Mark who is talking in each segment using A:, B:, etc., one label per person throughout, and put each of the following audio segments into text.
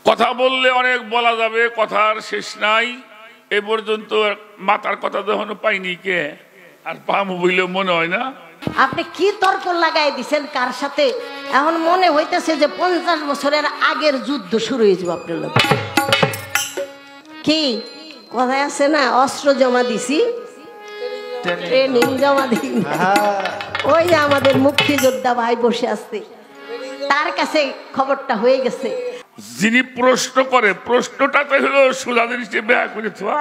A: কথা বললে অনেক বলা যাবে, কথার শেষ নাই। এ পর্যন্ত মাতার কথা যখন পাইনি কে আর পামু বইলে মনে হয় না।
B: আপনি কি তর্ক লাগাই দিছেন কার সাথে? এখন মনে হইতেছে যে 50 বছরের আগের যুদ্ধ শুরু হয়ে যাবে আপনার লোক। কি কথায় আছে না, অস্ত্র জমা দিছি, ট্রেনিং জমা দিই। ওই যে আমাদের মুক্তিযোদ্ধা ভাই বসে আছে, তার কাছে খবরটা হয়ে গেছে।
A: যিনি প্রশ্ন করে, প্রশ্নটাতে হলো সোজা জিনিসটা বেয়া করে থোয়া,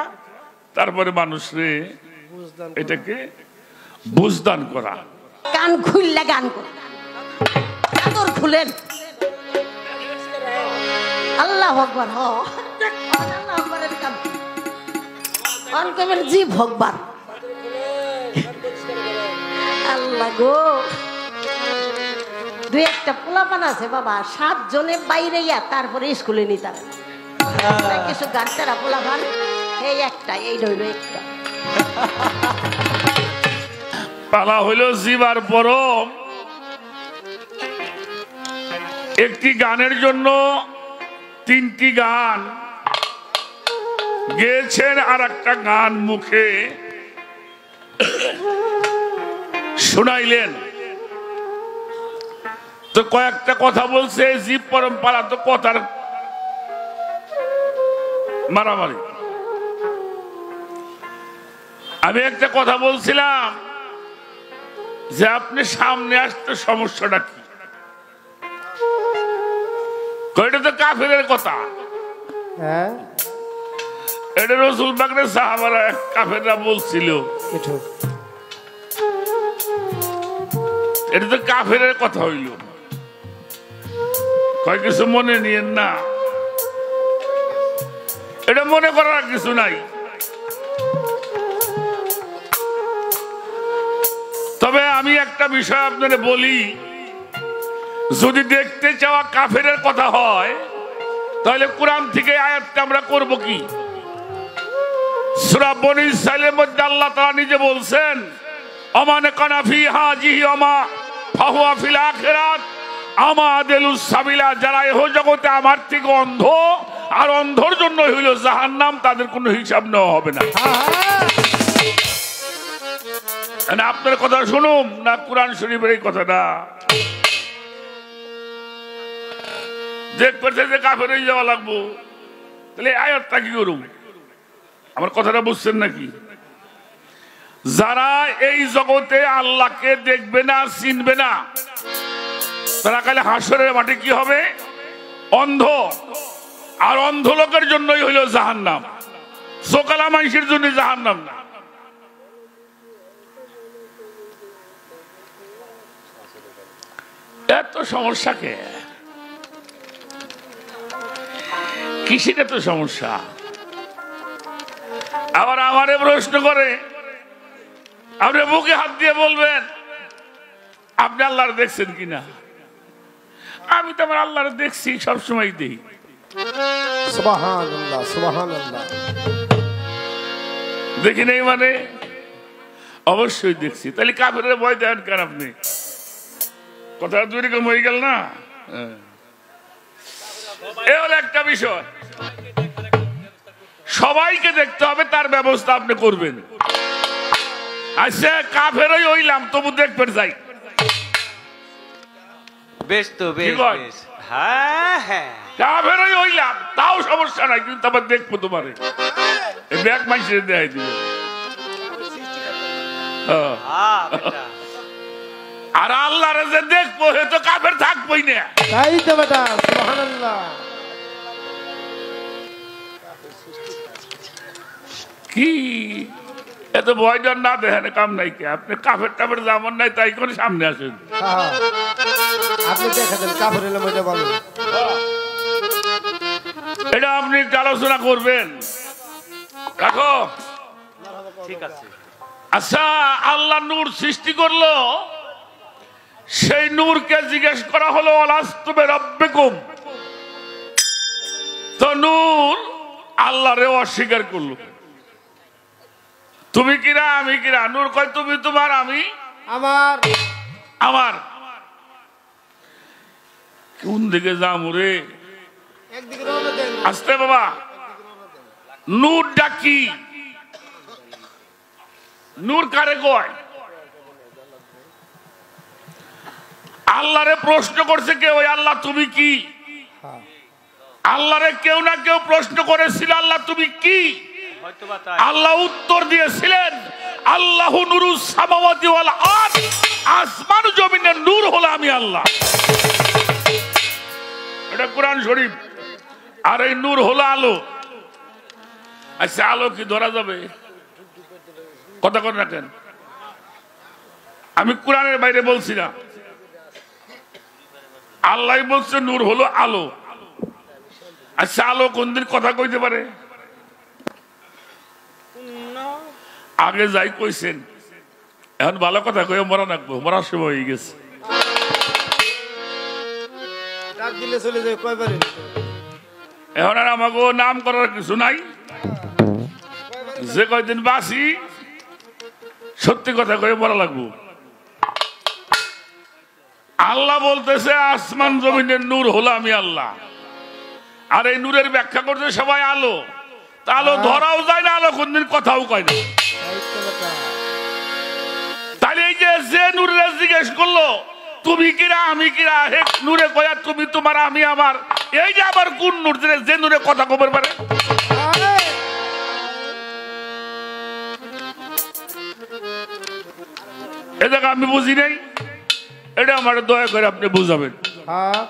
A: তারপরে মানুষরে এটাকে বুঝদান করা।
B: কান খুললে গান করে, চাদর খুলেন, আল্লাহ আকবার। আল্লাহ আকবারের কাম অন কবেন জি ভগবান। আল্লাহ গো, দুই একটা পোলাপান আছে বাবা, 7 জনে বাইরে তারপরে স্কুলে নিতে কিছু গাড়িটারা পোলাপান, এই একটা, এই রইল একটা।
A: পালা হইল জীবার পরম। একটি গানের জন্য 3টি গান গেয়েছেন, আর একটা গান মুখে শোনাইলেন। তো কয়েকটা কথা বলছে, জীব পরম্পরা তো কথার মারামারি। আমি একটা কথা বলছিলাম যে আপনি সামনে আসতে সমস্যাটা কি? এটা তো কাফেরের কথা। এটা রাসূল পাকের সাহাবারা কাফেররা বলছিল, এটা তো কাফেরের কথা হইল। কয় কিছু মনে নিয়েন না, এটা মনে করার কিছু নাই। তবে আমি একটা বিষয় আপনাদের বলি, যদি দেখতে চাওয়া কাফেরের কথা হয় তাহলে কোরআন থেকে আয়াতটা আমরা করব কি? সূরা বনী ইসরাঈলের মধ্যে আল্লাহ তাআলা নিজে বলছেন, আমান কানা ফি হাজিহি আমা ফাহুয়া ফিল আখিরাত আমাদেলুস সাবিলা। যারা এহ জগতে আমার থেকে অন্ধ, আর অন্ধর জন্য হইল জাহান্নাম, তাদের কোনো হিসাব নেওয়া হবে না। আপনার কথা শুনুম না কোরআন শরীফের এই কথাটা? দেখতে যে কাফের হয়ে যাওয়া লাগবো, তাহলে আয়াতটা কি করুম? আমার কথাটা বুঝছেন নাকি? যারা এই জগতে আল্লাহকে দেখবে না, চিনবে না, তারা কালে হাসরের মাঠে কি হবে? অন্ধ। আর অন্ধ লোকের জন্যই হইল জাহান্নাম, সকালা মানুষের জন্য জাহান্নাম না। এত সমস্যা কে? কিসের এত সমস্যা? আবার আমারে প্রশ্ন করে, আপনি বুকে হাত দিয়ে বলবেন আপনি আল্লাহর দেখছেন কিনা? আমি তো আমার আল্লাহর দেখছি, সবসময় দেখি।
C: সুবহানাল্লাহ, সুবহানাল্লাহ।
A: দেখি নাই মানে? অবশ্যই দেখছি। তাহলে কাফেরের ভয় দেন কেন আপনি? কথা দুই রকম হয়ে গেল না? এ হলো একটা বিষয়। সবাইকে দেখতে হবে, তার ব্যবস্থা আপনি করবেন। আচ্ছা, কাফেরই হইলাম তবু দেখবেন যাই,
D: বেশ তো বেশ বেশ। হ্যাঁ হ্যাঁ,
A: কাফেরই হইলাম তাও সমস্যা নাই, কিন্তু আবার দেখবো তোমারে ব্যাগ মাইসে দেয় দিবে। আর আল্লাহরে যে দেখবো হে তো কাফের থাকবোই না।
C: তাই তো বেটা, সুবহানাল্লাহ।
A: কি এত ভয় ডর না দেখেন কাম নাই কে? আপনি কাফের টাফের যেমন নাই তাই করে সামনে আসেন।
C: আপনি দেখাতেন কাফের এলাম, এটা ভালো।
A: এটা আপনি একটু আলোচনা করবেন। রাখো,
D: ঠিক আছে।
A: আচ্ছা, আল্লাহ নূর সৃষ্টি করলো, সেই নূরকে জিজ্ঞেস করা হলো আলাস্তু বিরাব্বিকুম। তো নূর আল্লাহরে অস্বীকার করলো, তুমি কিরা আমি কিরা? নূর কয় তুমি তোমার, আমি
C: আমার।
A: আমার। কোন দিকে যাম রে?
C: একদিকে রওনা দেন।
A: আসতে বাবা, নূরটা কি? নূর কারে কয়? আল্লাহরে প্রশ্ন করছে কেউ, আল্লাহ তুমি কি? আল্লাহরে কেউ না কেউ প্রশ্ন করেছিল, আল্লাহ তুমি কি? আল্লাহ উত্তর দিয়েছিলেন, আল্লাহু নূরুস সামাওয়াতি ওয়াল আরদ, আসমান জমিনের নূর হলো আমি আল্লাহ। এটা কোরআন শরীফ। আর এই নূর হলো আলো। আচ্ছা, আলো কি ধরা যাবে? কথা করে রাখেন, আমি কোরআনের বাইরে বলছি না, আল্লাহ বলছে নূর হলো আলো। আচ্ছা, আলো কোনদিন কথা কইতে পারে? আগে যাই কইছেন, এখন ভালো কথা কয়ে মরা রাখবো, মরার সময় হয়ে গেছে। এখন আর আমাকে নাম করার কিছু নাই। যে কয়দিন বাঁচি সত্যি কথা কয়ে মরা লাগবো। আল্লাহ বলতেছে আসমান জমিনের নূর হলো আমি আল্লাহ। আর এই নূরের ব্যাখ্যা করতে সবাই আলো। তা আলো ধরাও যায় না, আলো কোনদিন কথাও কয় না। তাহলে এই যে নূরে জিজ্ঞেস করলো তুমি কিরা আমি কিরা, হে নূরে কয়া তুমি তোমার আমি আমার, এই যে আবার কোন নূর যে নূরে কথা কবার পারে? এ জায়গা আমি বুঝি নাই, এটা আমার দয়া করে আপনি বুঝাবেন।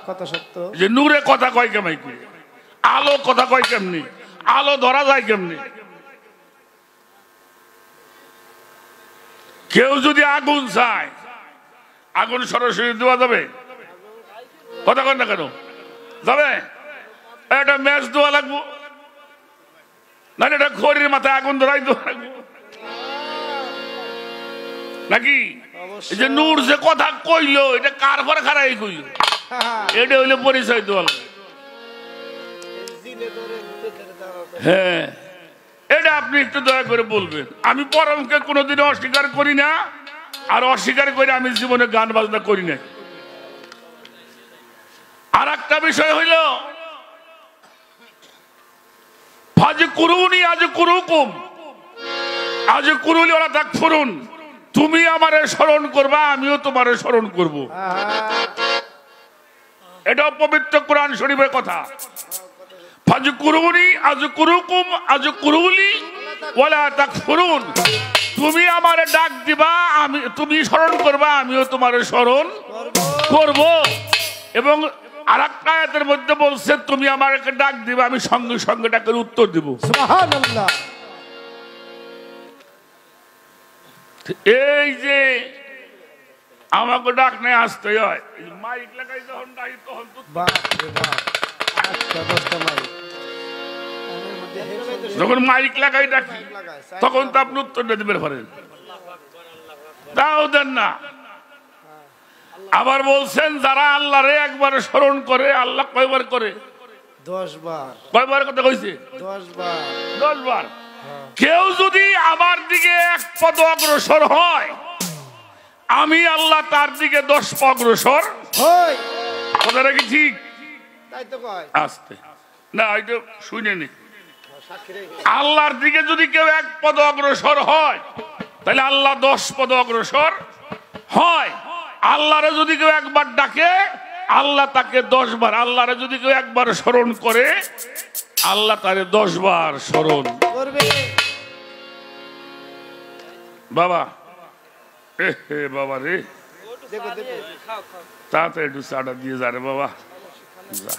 C: কথা সত্য
A: যে নূরে কথা কয় কেমন, আলো কথা কয় কেমনি, আলো ধরা যায় কেমনি? কেউ যদি আগুন চায়, আগুন সরাসরি দেওয়া যাবে? কথা কন না কেন? যাবে? একটা ম্যাচ দেওয়া লাগবো, না এটা খড়ির মাথায় আগুন ধরাই দেওয়া লাগবো নাকি? এই যে নূর যে কথা কইলো, এটা কার পর খারাই কইলো, এটা হইলে পরিচয় দেওয়া লাগবে। হ্যাঁ, এটা আপনি একটু দয়া করে বলবেন। আমি পরমকে কোনোদিন অস্বীকার করি না, আর অস্বীকার করে আমি জীবনে গান বাজনা করি না। আর একটা বিষয় হইল, ফাজ কুরুনি আজ কুরুকুম আজ কুরুলি ওরা তাক ফুরুন, তুমি আমারে স্মরণ করবা, আমিও তোমারে স্মরণ করব। এটা পবিত্র কোরআন শরীফের কথা। ফাজ কুরুনি আজ কুরুকুম আজ কুরুলি ওয়ালা তাকফুরুন, তুমি আমারে ডাক দিবা, আমি তুমি স্মরণ করবা, আমিও তোমারে স্মরণ করব। এবং আরেকটা আয়াতের মধ্যে বলছে তুমি আমাকে ডাক দিবা, আমি সঙ্গে সঙ্গে ডাকের উত্তর দিব।
C: সুবহানাল্লাহ।
A: এই যে আমাকে ডাক নেই আসতে হয়, মাইক লাগাই যখন ডাকি তখন যখন মাইক লাগাই ডাকি তখন তো আপনি উত্তরটা দিবেন পারেন, তাও দেন না। আবার বলছেন যারা আল্লাহরে একবার স্মরণ করে, আল্লাহ কয়বার করে?
C: 10 বার।
A: কয়বার কথা কইছে?
C: 10 বার।
A: 10 বার। কেউ যদি আমার দিকে এক পদ অগ্রসর হয়, আমি আল্লাহ তার দিকে 10 পদ অগ্রসর
C: হই।
A: কথাটা কি ঠিক?
C: তাই তো কয়।
A: আস্তে না, এটা শুনে নি। আল্লাহর দিকে যদি কেউ এক পদ অগ্রসর হয়, তাহলে আল্লাহ 10 পদ অগ্রসর হয়। আল্লাহরে যদি কেউ একবার ডাকে, আল্লাহ তাকে 10 বার, আল্লাহরে যদি কেউ একবার স্মরণ করে, আল্লাহ তারে 10 বার স্মরণ
C: করবে।
A: বাবা হে বাবা রে,
C: দেখো দেখো,
A: তাড়াতাড়ি একটু চাটা দিয়ে যা রে বাবা, যা।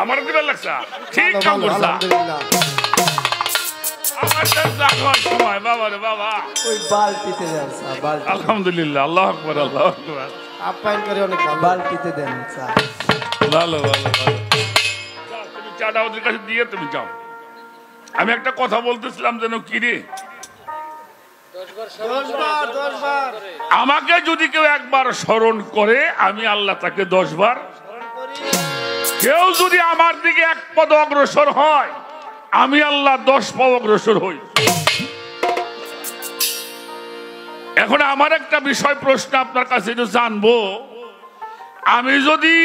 A: আমার দিবার লাগছে, ঠিক কাম করছা।
C: আলহামদুলিল্লাহ।
A: আমার চা খাওয়ার সময় বাবা রে বাবা,
C: ওই বালতিতে দেন স্যার, বালতি।
A: আলহামদুলিল্লাহ, আল্লাহু আকবার, আল্লাহু আকবার।
C: আপ্যায়ন করে অনেক ভালো। বালতিতে দেন স্যার।
A: ভালো ভালো ভালো। তুমি চাটা ওদের কাছে দিয়ে তুমি যাও। আমি একটা কথা বলতেছিলাম যেন কি রে,
C: 10 বার 10 বার।
A: আমাকে যদি কেউ একবার স্মরণ করে, আমি আল্লাহ তাকে 10 বার। কেউ যদি আমার দিকে এক পদ অগ্রসর হয়, আমি আল্লাহ 10 পদ অগ্রসর হই। এখন আমার একটা বিষয় প্রশ্ন আপনার কাছে জানবো, আমি যদি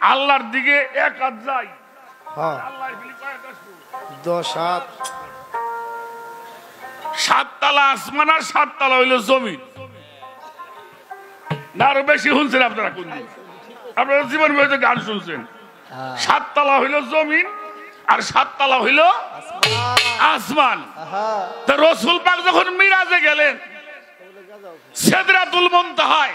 A: আল্লাহর দিকে এক হাত যায়।
C: হ্যাঁ
A: আল্লাহর ফিলি কয়টা?
C: 10 হাত।
A: 7 তলা আসমান আর 7 তলা হইল জমিন। না আরো বেশি শুনছেন আপনারা? কোন দিন আপনারা জীবন বইতে গান শুনছেন? 7 তলা হইল জমিন আর 7 তলা হইল আসমান। তা রাসূল পাক যখন মিরাজে গেলেন সিদরাতুল মুনতাহায়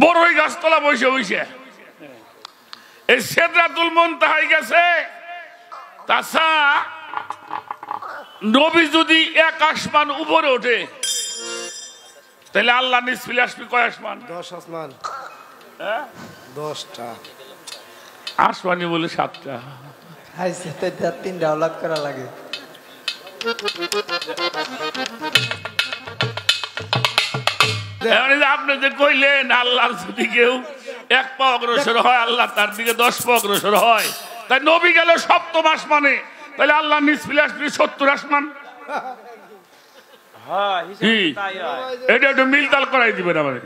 A: বড়ই গাছতলা বসে বসে এই সিদরাতুল মুনতাহায় গেছে। তাছাড়া নবী যদি এক আসমান উপরে ওঠে তাহলে আল্লাহ নিসফিল আসবে কয় আসমান?
C: 10 আসমান।
A: হ্যাঁ
C: 10টা
A: আসমানি বলে 7টা।
E: হাইছে তো 3টা আওলাদ করা লাগে।
A: আপনি যে কইলেন আল্লাহর যদি কেউ 1 পা অগ্রসর হয় আল্লাহ তার দিকে 10 পা অগ্রসর হয়, তাই নবী গেল 7ম আসমানে, তাহলে আল্লাহ নিসফিল আসবে 70 আসমান।
D: হ্যাঁ হিসাবে তাই হয়।
A: এটা একটু মিলতাল করাই দিবেন আমাদের।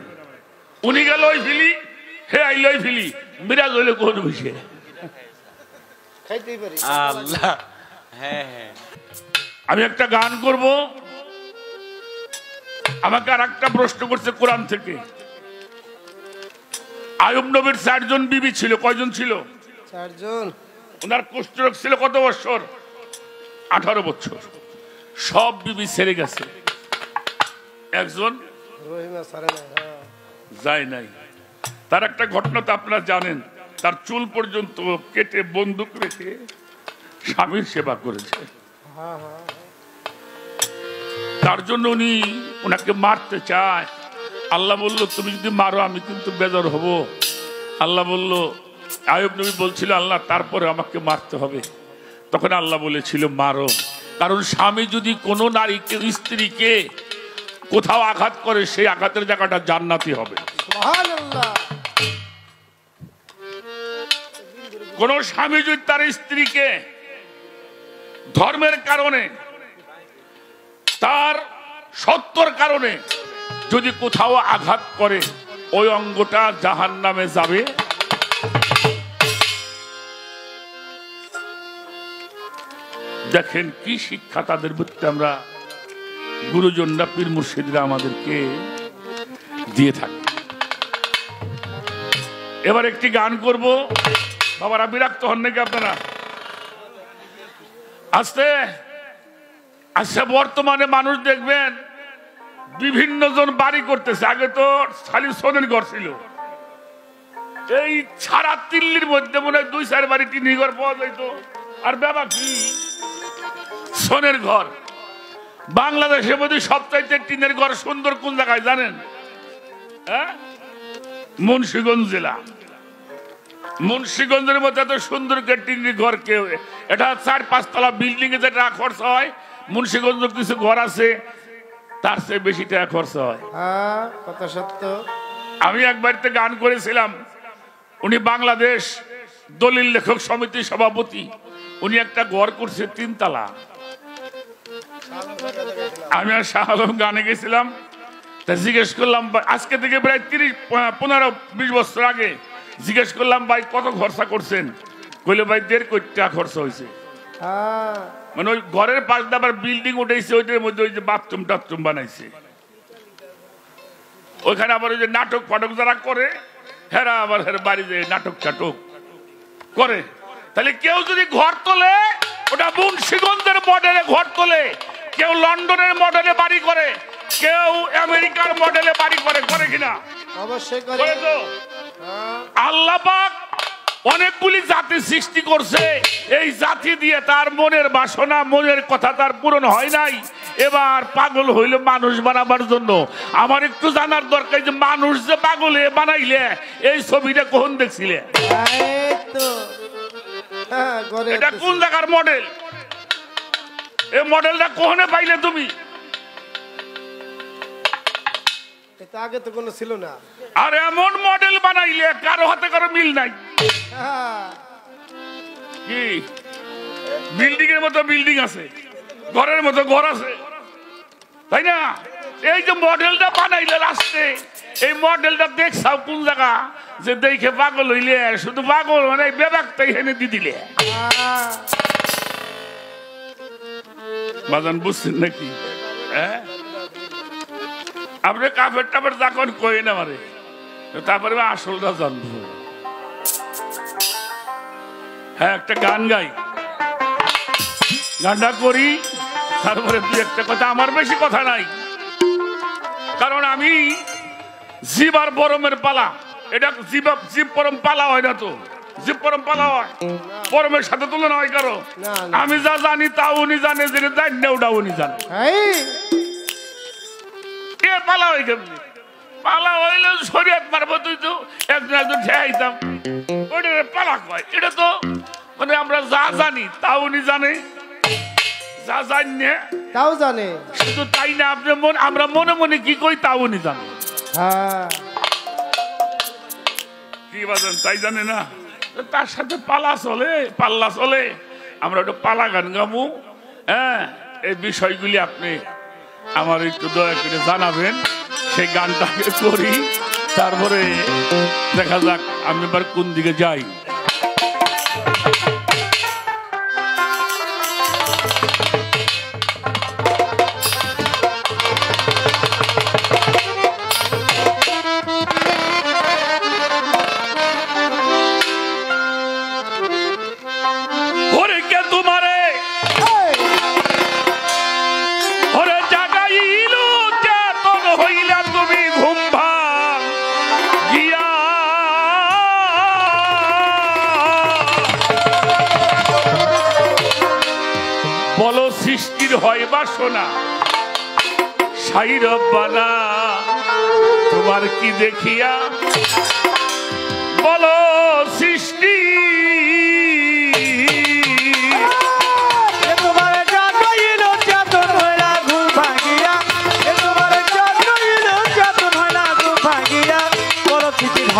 A: উনি গেল ওই ফিলি, হে আইল ওই ফিলি, মিরাজ হইলে কোন বিষয়ে
C: খাইতেই পারি।
D: আল্লাহ হ্যাঁ হ্যাঁ।
A: আমি একটা গান করব। আমাকে আর একটা প্রশ্ন করছে কোরআন থেকে। আইয়ুব নবীর 4 জন বিবি ছিল, কয়জন ছিল?
C: 4 জন।
A: ওনার কুষ্ঠরোগ ছিল কত বছর? 18 বছর। সব বিবি ছেড়ে গেছে, একজন
C: রহিমা সারে না।
A: যায় নাই। তার একটা ঘটনা তো আপনারা জানেন, তার চুল পর্যন্ত কেটে বন্দুক রেখে স্বামীর সেবা করেছে। তার জন্য উনি ওনাকে মারতে চায়। আল্লাহ বলল তুমি যদি মারো আমি কিন্তু বেজার হব। আল্লাহ বলল, আইয়ুব নবী বলছিল আল্লাহ তারপরে আমাকে মারতে হবে। তখন আল্লাহ বলেছিল মারো, কারণ স্বামী যদি কোনো নারীকে স্ত্রীকে কোথাও আঘাত করে সেই আঘাতের জায়গাটা জান্নাতি হবে।
C: সুবহানাল্লাহ।
A: কোন স্বামী যদি তার স্ত্রীকে ধর্মের কারণে তার সত্যর কারণে যদি কোথাও আঘাত করে ওই অঙ্গটা জাহান্নামে যাবে। দেখেন কি শিক্ষা তাদের প্রতি আমরা গুরুজনরা পীর মুর্শিদরা আমাদেরকে দিয়ে থাকে। এবার একটি গান করব। বাবারা বিরক্ত হন নাকি আপনারা? আস্তে আচ্ছা, বর্তমানে মানুষ দেখবেন বিভিন্ন জন বাড়ি করতেছে। আগে তো খালি সোনের ঘর ছিল, এই সারা দিল্লির মধ্যে মনে হয় 2-4 বাড়ি টিনের ঘর পাওয়া যাইতো। আর বাবা কি সোনের ঘর। বাংলাদেশের মধ্যে সবচাইতে টিনের ঘর সুন্দর কোন জায়গায় জানেন? হ্যাঁ, মুন্সিগঞ্জ জেলা। মুন্সিগঞ্জের মধ্যে এত সুন্দর টিনের ঘর কেউ, এটা 4-5 তলা বিল্ডিং এ যেটা খরচ হয়, মুন্সিগঞ্জ কিছু ঘর আছে তার চেয়ে বেশি টাকা খরচ হয়।
C: হ্যাঁ কথা সত্য।
A: আমি এক বাড়িতে গান করেছিলাম। উনি বাংলাদেশ দলিল লেখক সমিতির সভাপতি। উনি একটা ঘর করছে 3 তলা। আমি আর শাহ আলম গানে গেছিলাম, তা জিজ্ঞেস করলাম আজকে থেকে প্রায় 30-15-20 বছর আগে জিজ্ঞেস করলাম ভাই কত খরচা করছেন? কইলে ভাই 1.5 কোটি টাকা খরচা হয়েছে। মানে ওই ঘরের পাশ দিয়ে আবার বিল্ডিং উঠেছে, ওইটার মধ্যে ওই যে বাথরুম টাথরুম বানাইছে। ওইখানে আবার ওই যে নাটক ফাটক যারা করে হেরা আবার বাড়ি যে নাটক টাটক করে। তাহলে কেউ যদি ঘর তোলে ওটা মুন্সিগঞ্জের মডেলে ঘর তোলে, কেউ লন্ডনের মডেলে বাড়ি করে, কেউ আমেরিকার মডেলে বাড়ি করে, করে কিনা?
C: অবশ্যই করে।
A: করে তো। আল্লাহ পাক অনেকগুলি জাতি সৃষ্টি করছে, এই জাতি দিয়ে তার মনের বাসনা মনের কথা তার পূরণ হয় নাই। এবার পাগল হইল মানুষ বানাবার জন্য। আমার একটু জানার দরকার যে মানুষ যে পাগলে বানাইলে এই ছবিটা কখন দেখছিলে? এটা কোন জায়গার মডেল? এই মডেলটা কখনো পাইলে তুমি?
C: এটা আগে তো কোনো ছিল না।
A: আর এমন মডেল বানাইলে কারো হাতে কারো মিল নাই। কি বিল্ডিং এর মতো বিল্ডিং আছে, ঘরের মতো ঘর আছে, তাই না? এই যে মডেলটা বানাইলে লাস্টে এই মডেলটা দেখছাও কোন জায়গা যে দেখে পাগল হইলে শুধু পাগল মানে বেবাকটাই হেনে দি দিলে বাজান বুঝছেন নাকি হ্যাঁ আপনি কাপড় টাপড় যখন কই না মারে তারপরে আসলটা জানবো হ্যাঁ একটা গান গাই গানটা করি তারপরে দুই একটা কথা আমার বেশি কথা নাই কারণ আমি জীব আর পরমের পালা এটা জীব পরম পালা হয় না তো জীব পরম পালা হয় পরমের সাথে তুলনা হয় কারো আমি যা জানি তা উনি জানে যে জানি না ওটা উনি জানে কে পালা হয় কেমনি পালা হইলে শরীয়ত মারবো তুই তো একজন একজন ঠেয়াইতাম ওটা পালা কয় এটা তো মানে আমরা যা জানি তা উনি জানে যা জানি
C: তাও জানে
A: শুধু তাই না আপনি আমরা মনে মনে কি কই তা উনি জানে
C: হ্যাঁ
A: কি বাজান তাই জানে না তার সাথে পাল্লা চলে আমরা একটু পালা গান গামু হ্যাঁ এই বিষয়গুলি আপনি আমার একটু দয়া করে জানাবেন সেই গানটাকে করি তারপরে দেখা যাক আমি এবার কোন দিকে যাই সৃষ্টির হয় বাসনা সাই রব্বানা তোমার কি দেখিয়া বলো সৃষ্টি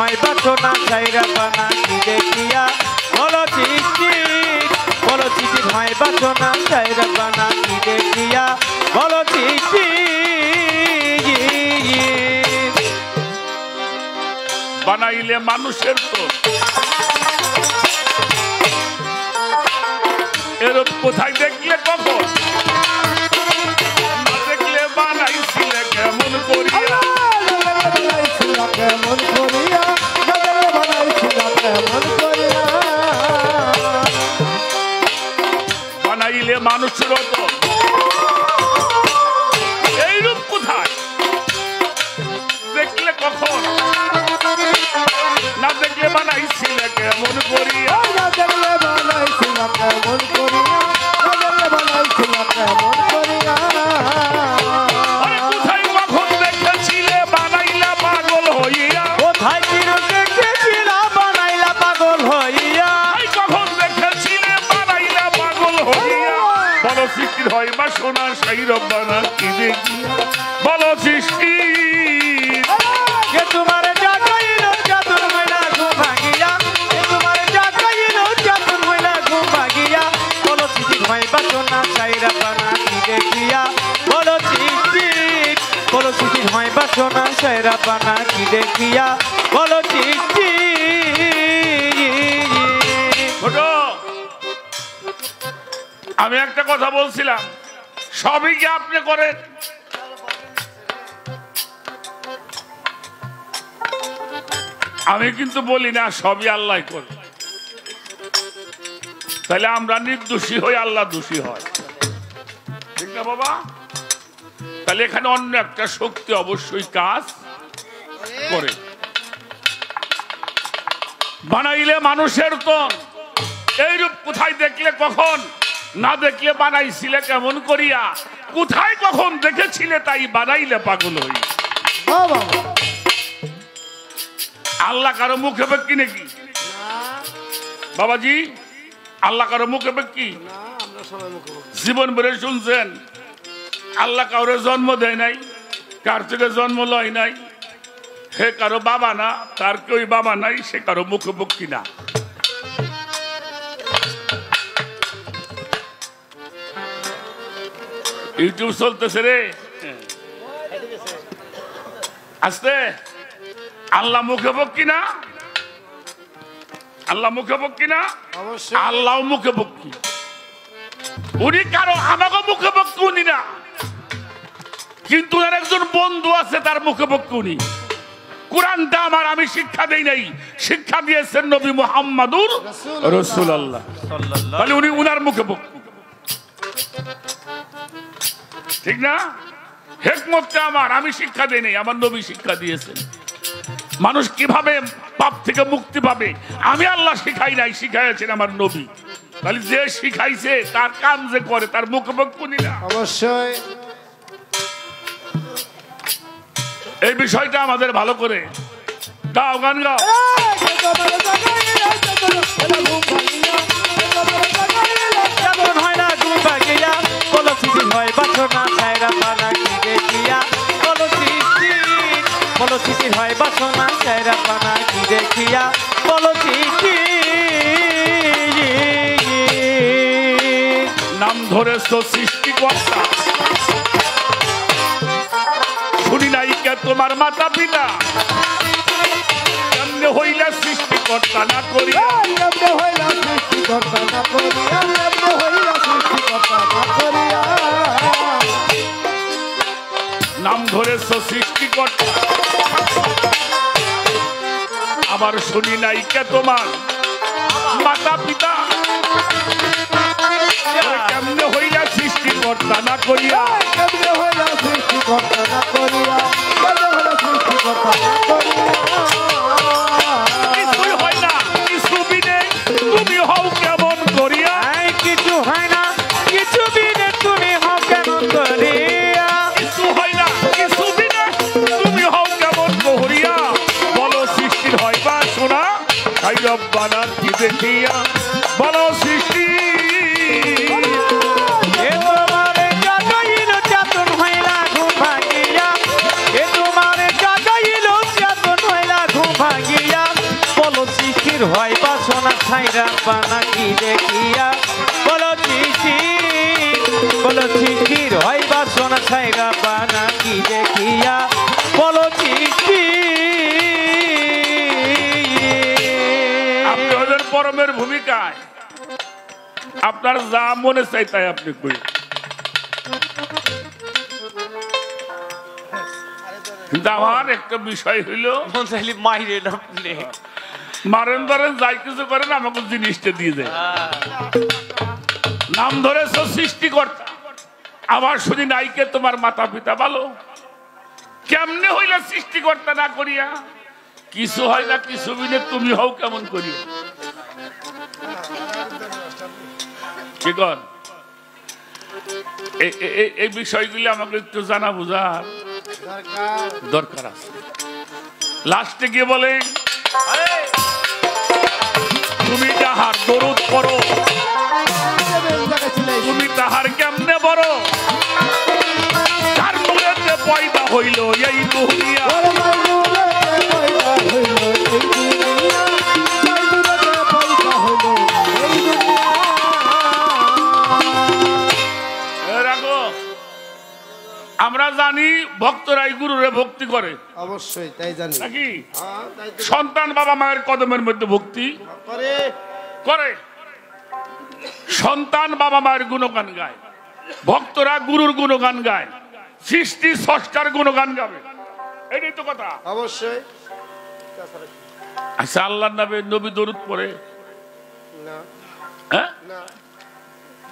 D: হয় বাসনা সাই রব্বানা কি দেখিয়া বলো সৃষ্টি বলো চিঠি হয় বাসনা চাই রব্বানা কি দেখিয়া বলো চিঠি
A: বানাইলে মানুষের তো এরূপ কোথায় দেখলে কখন না দেখলে বানাইছিলে কেমন করিয়া
C: কেমন করিয়া কেমন করিয়া
A: বানাইলে মানুষের তো এইরূপ কোথায় দেখলে কখন না দেখলে বানাইছিলে কেমন করিয়া
C: দেখলে বানাইছিল কেমন করিয়া বানাইছিল কেমন করিয়া
A: কোথায় কখন দেখেছিলে বানাইলা পাগল হইয়া
D: কোথায় দেখেছিল বানাইলা পাগল হইয়া
A: কখন দেখেছিলে বানাইলা পাগল হইয়া বলো সৃষ্টির হয় বাসনা সাই রব্বানা কি দেখিয়া বলো সৃষ্টি
D: কে তোমার জাগাইল চাতুর হইলা ঘুম ভাগিয়া কে তোমার জাগাইল চাতুর হইলা ঘুম ভাগিয়া বলো সৃষ্টি হয় বাসনা সাই রব্বানা কি দেখিয়া বলো সৃষ্টি বলো সৃষ্টি হয় বাসনা সাই রব্বানা কি দেখিয়া বলো সৃষ্টি
A: আমি একটা কথা বলছিলাম সবই কি আপনি করেন আমি কিন্তু বলি না সবই আল্লাহ করে তাহলে আমরা নির্দোষী হই আল্লাহ দোষী হয় ঠিক না বাবা তাহলে এখানে অন্য একটা শক্তি অবশ্যই কাজ করে বানাইলে মানুষের তন এইরূপ কোথায় দেখলে কখন না দেখলে বানাইছিলে কেমন করিয়া কোথায় কখন দেখেছিলে তাই বানাইলে পাগল হই আল্লাহ কারো মুখে বেকি নাকি বাবাজি আল্লাহ কারো মুখে বেকি জীবন ভরে শুনছেন আল্লাহ কারো জন্ম দেয় নাই কার থেকে জন্ম লয় নাই হে কারো বাবা না তার কেউ বাবা নাই সে কারো মুখে বক্কি না ইউটিউব চলতেছে রে আস্তে আল্লাহ মুখে বক্কি না? আল্লাহ মুখে বক্কি না?
C: অবশ্যই।
A: আল্লাহ মুখে বক্কি। উনি কারো আমাকে মুখে বক্কি উনি না, কিন্তু ওনার একজন বন্ধু আছে তার মুখে বক্কি উনি। কোরআনটা আমার আমি শিক্ষা দেই নাই, শিক্ষা দিয়েছেন নবী মুহাম্মাদুর রাসূলুল্লাহ। তাহলে উনি উনার মুখে বক্কি, ঠিক না? হিকমতটা আমার আমি শিক্ষা দেই নাই, আমার নবী শিক্ষা দিয়েছেন। মানুষ কিভাবে পাপ থেকে মুক্তি পাবে আমি আল্লাহ শিখাই নাই, শিখাইছেন আমার নবী। তাহলে যে শিখাইছে তার কাম যে করে তার মুখে বক্কি উনি না।
C: অবশ্যই।
A: এই বিষয়টা আমাদের ভালো করে গাও, গান গাও।
D: যেমন হয় না ঘুম ভাঙিয়া, বলো সৃষ্টি হয় বাসনা ছাইরা পানা কি দেখিয়া, বলো সৃষ্টি, বলো সৃষ্টি হয় বাসনা ছাইরা পানা কি দেখিয়া, বলো সৃষ্টি।
A: নাম ধরেছ সৃষ্টিকর্তা, শুনি নাই কে তোমার মাতা পিতা, কেমনে হইলা সৃষ্টিকর্তা না করিয়া।
C: কেমনে হইলা সৃষ্টিকর্তা না করিয়া, কেমনে হইলা সৃষ্টিকর্তা না করিয়া।
A: নাম ধরেছ সৃষ্টিকর্তা, আবার শুনি নাই কে তোমার মাতা পিতা, কেমনে হইলা সৃষ্টিকর্তা না করিয়া।
C: কেমনে হইলা সৃষ্টিকর্তা না করিয়া, কেমনে হইলা সৃষ্টিকর্তা না করিয়া।
A: কিছুই হয় না কিছু বিনে তুমি হও কেমন করিয়া।
D: কিছু হয় না কিছু বিনে তুমি হও কেমন করিয়া,
A: কিছু হয় না কিছু বিনে তুমি হও কেমন করিয়া। বলো সৃষ্টির হয় বা শোনা তাই রব্বানা কি দেখিয়া, বলো সৃষ্টি।
D: এ তোমারে জাগাইল চেতন হইলা ঘুম ভাঙিয়া, এ তোমারে জাগাইল চেতন হইলা ঘুম ভাঙিয়া, বলো সৃষ্টির হয় বাসনা ছাইরা পানা কি দেখিয়া, বলো সৃষ্টি, বলো সৃষ্টির হয় বাসনা ছাইরা পানা কি দেখিয়া, বলো সৃষ্টি।
A: আপনি হলেন পরমের ভূমিকায়, আপনার যা মনে চাই তাই আপনি করি। কিন্তু আমার একটা বিষয় হইল
D: মন চাইলে মাইরে না প্লে
A: মারেন ধরেন যাই কিছু করেন আমাকে জিনিসটা দিয়ে দেয়। নাম ধরেছ সৃষ্টিকর্তা, আবার শুনি নাইকে তোমার মাতা পিতা, বলো কেমনে হইলা সৃষ্টিকর্তা না করিয়া। কিছু হয় না কিছু বিনে তুমি হও কেমন করিয়া। কি কর এই বিষয়গুলি আমাকে একটু জানা বোঝার দরকার আছে। লাস্টে গিয়ে বলে তুমি যাহার দরুদ করো, তুমি তাহার কেমনে বড়, তার নূরেতে পয়দা হইল এই দুনিয়া। আমরা জানি ভক্তরাই গুরুরে ভক্তি করে,
C: অবশ্যই তাই জানি
A: নাকি? সন্তান বাবা মায়ের কদমের মধ্যে ভক্তি করে, সন্তান বাবা মায়ের গুণগান গায়, ভক্তরা গুরুর গুণগান গায়, সৃষ্টি স্রষ্টার গুণগান গাবে। এটাই তো কথা।
C: অবশ্যই।
A: আচ্ছা, আল্লাহর নামে নবী দরুদ পড়ে
C: না
A: হ্যাঁ,
C: না,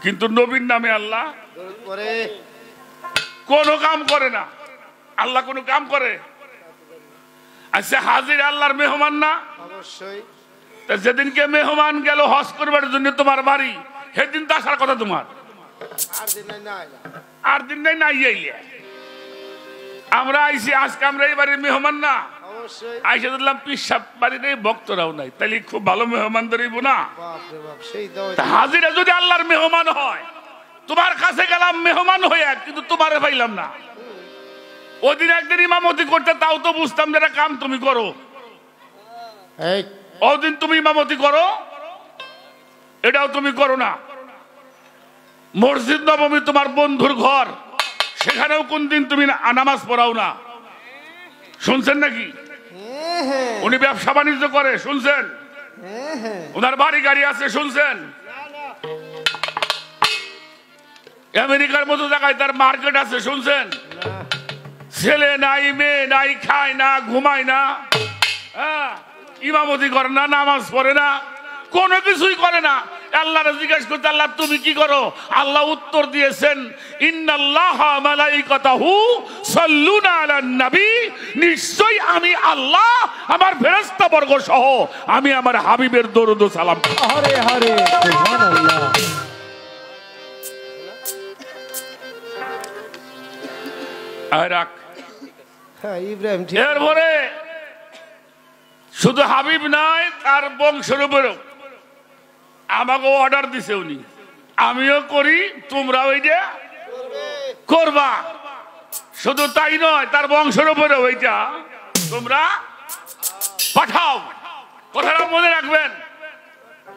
A: কিন্তু নবীর নামে আল্লাহ
C: দরুদ পড়ে
A: কোনো কাম করে না। আল্লাহ কোনো কাম করে? আচ্ছা, হাজির আল্লাহর মেহমান না?
C: অবশ্যই।
A: যেদিনকে মেহমান গেল হজ করবার জন্য তোমার বাড়ি, সেদিন তো আসার কথা তোমার। আর দিন নাই নাই আইলে আমরা আইসি, আজকে আমরা এই বাড়ির মেহমান না? আইসে দেখলাম পিসাব বাড়ি নেই, ভক্তরাও নাই, তাহলে খুব ভালো মেহমান ধরিব না? হাজিরা যদি আল্লাহর মেহমান হয়, তোমার কাছে গেলাম মেহমান হইয়া, কিন্তু তোমারে পাইলাম না। ওদিন একদিন ইমামতি করতে, তাও তো বুঝতাম যেটা কাম তুমি করো। ওদিন তুমি ইমামতি করো, এটাও তুমি করো না। মসজিদ নবমী তোমার বন্ধুর ঘর, সেখানেও কোন দিন তুমি নামাজ পড়াও না। শুনছেন নাকি? উনি ব্যবসা বাণিজ্য করে শুনছেন, ওনার বাড়ি গাড়ি আছে শুনছেন, আমেরিকার মতো জায়গায় তার মার্কেট আছে শুনছেন, ছেলে নাই মেয়ে নাই, খায় না ঘুমায় না, ইমামতি করে না, নামাজ পড়ে না, কোনো কিছুই করে না। আল্লাহরে জিজ্ঞেস করতে, আল্লাহ তুমি কি করো? আল্লাহ উত্তর দিয়েছেন, ইন্নাল্লাহা মালাইকাতাহু সাল্লুনা আলান নবী, নিশ্চয়ই আমি আল্লাহ আমার ফেরেশতা বর্গ সহ আমি আমার হাবিবের দরুদ ও সালাম।
C: হরে হরে সুবহানাল্লাহ। ইব্রাহিম ঠিক।
A: এরপরে শুধু হাবিব নয়, তার বংশের উপরেও আমাকে অর্ডার দিছে উনি, আমিও করি তোমরাও এইটা করবা। শুধু তাই নয়, তার বংশের উপরেও এইটা তোমরা পাঠাও। কথাটা মনে রাখবেন।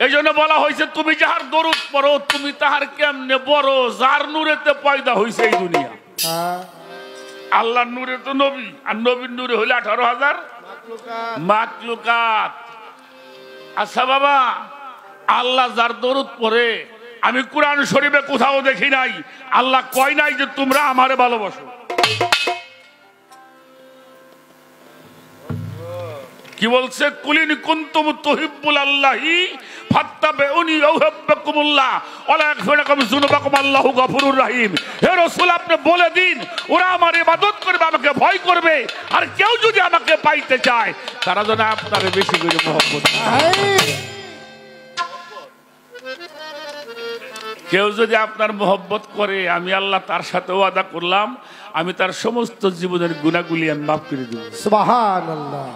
A: এই জন্য বলা হয়েছে, তুমি যাহার দরুদ পড়ো তুমি তাহার কেমনে বড়, যার নূরেতে পয়দা হয়েছে এই দুনিয়া। আল্লাহর নূরে তো নবী, আর নবীর নূরে হইলে 18,000 মাখলুকাত। আচ্ছা বাবা, আল্লাহ যার দরুদ পড়ে, আমি কুরআন শরীফে কোথাও দেখি নাই আল্লাহ কয় নাই যে তোমরা আমারে ভালোবাসো। কি বলছে? কুলিন কুনতুম তুহিব্বুনাল্লাহি ফাত্তাবিউনি ইউহিব্বুকুমুল্লাহ ওয়া লা ইয়াগফিরু লাকুম যুনুবাকুম আল্লাহু গফুরুর রহিম। হে রাসূল, আপনি বলে দিন ওরা আমার ইবাদত করবে, আমাকে ভয় করবে, আর কেউ যদি আমাকে পাইতে চায় তারা যেন আপনারে বেশি করে মহব্বত করে। কেউ যদি আপনার মহব্বত করে, আমি আল্লাহ তার সাথে ওয়াদা করলাম আমি তার সমস্ত জীবনের গুনাহগুলি আমি মাফ করে দেব।
C: সুবহানাল্লাহ।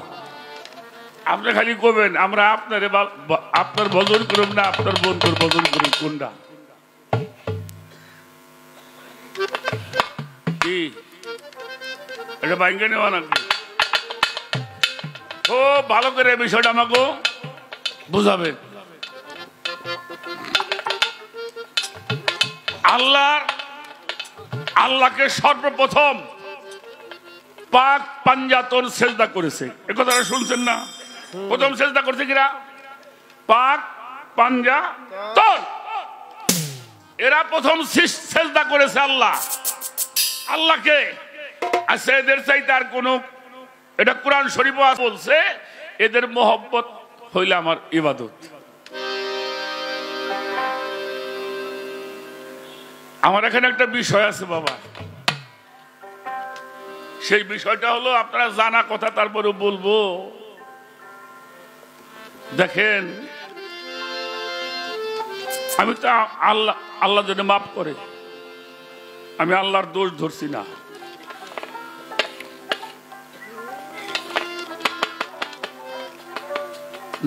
A: আপনি খালি করবেন আমরা আপনার ভজন করুন না আপনার বন্ধুর ভজন করুন, কোনটা কি এটা বাইঙ্গে নেওয়া নাকি? ও ভালো করে বিষয়টা আমাকে বুঝাবে। আল্লাহকে সর্বপ্রথম পাক পাঞ্জাতন সেজদা করেছে, এ কথাটা শুনছেন না? প্রথম সেজদা করছে কিরা? পাক পাঞ্জাতন, এরা প্রথম সেজদা করেছে আল্লাহকে। আচ্ছা, এদের চাইতে আর কোন, এটা কোরআন শরীফ বলছে, এদের মহব্বত হইলে আমার ইবাদত। আমার এখানে একটা বিষয় আছে বাবা, সেই বিষয়টা হলো আপনারা জানা কথা, তারপরে বলবো। দেখেন, আমি তো আল্লাহ যেন মাফ করে, আমি আল্লাহর দোষ ধরছি না।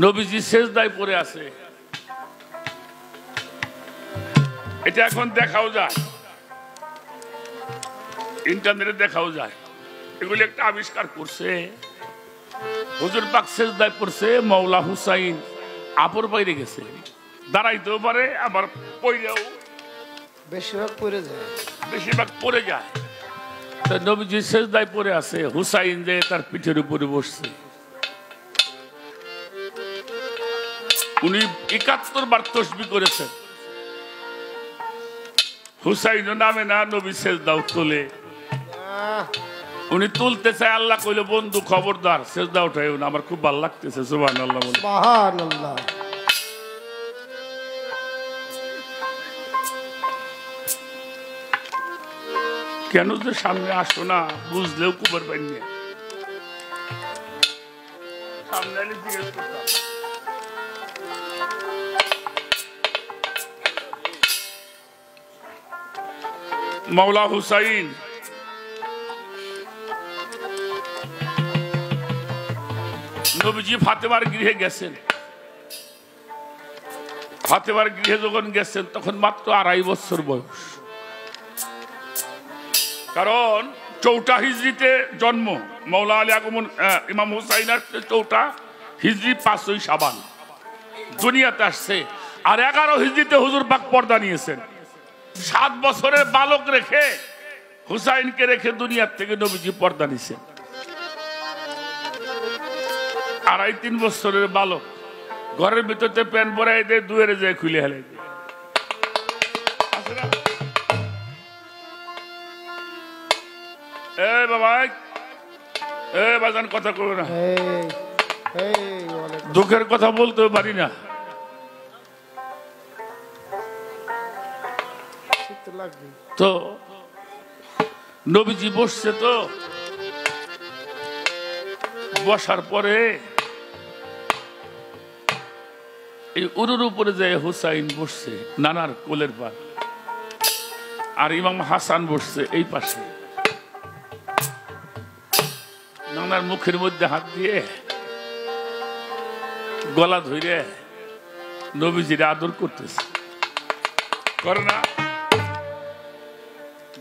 A: নবীজি সেজদায় পড়ে আছে, এটা এখন দেখাও যায়, ইন্টারনেটে দেখাও যায়। এগুলি একটা আবিষ্কার করছে হুজুর পাক সেজদায় পড়ছে, মওলা হুসাইন আপর বাইরে গেছে, দাঁড়াইতেও পারে আবার পড়েও বেশিরভাগ পড়ে যায়। তো নবীজি সেজদায় পড়ে আছে, হুসাইন যে তার পিঠের উপরে বসছে। উনি 71 বার তাসবিহ করেছেন। হুসাইন নামে না, নবী সেজদাও তোলে। উনি তুলতে চায়, আল্লাহ কইল বন্ধু খবরদার সেজদা উঠাইও না, আমার খুব ভালো লাগতেছে। সুবহানাল্লাহ, সুবহানাল্লাহ। কেন যে সামনে আসো না বুঝলেও কুবার পাইনি, সামনে এলে জিজ্ঞেস করতাম। মওলা হুসাইন নবীজি ফাতেমার গৃহে গেছেন। ফাতেমার গৃহে যখন গেছেন তখন মাত্র 2.5 বছর বয়স, কারণ 4টা হিজরিতে জন্ম। মওলা আলী আগমন ইমাম হুসাইন আসছে 4টা হিজরি 5ই শাবান দুনিয়াতে আসছে, আর 11 হিজরিতে হুজুর পাক পর্দা নিয়েছেন। 7 বছরের বালক রেখে হুসাইনকে রেখে দুনিয়ার থেকে নবীজি পর্দা নিয়েছেন। 2.5-3 বছরের বালক ঘরের ভিতরে প্যান্ট পরাই দিয়ে দুয়ারে যায় খুলে হেলে বাবা বাজান কথা করো না দুঃখের কথা বলতে পারি না তো নবীজি বসছে তো বসার পরে এই উরুর উপরে যায় হুসাইন বসছে নানার কোলের পার আর ইমাম হাসান বসছে এই পাশে নানার মুখের মধ্যে হাত দিয়ে গলা ধরে নবীজির আদর করতেছে করে না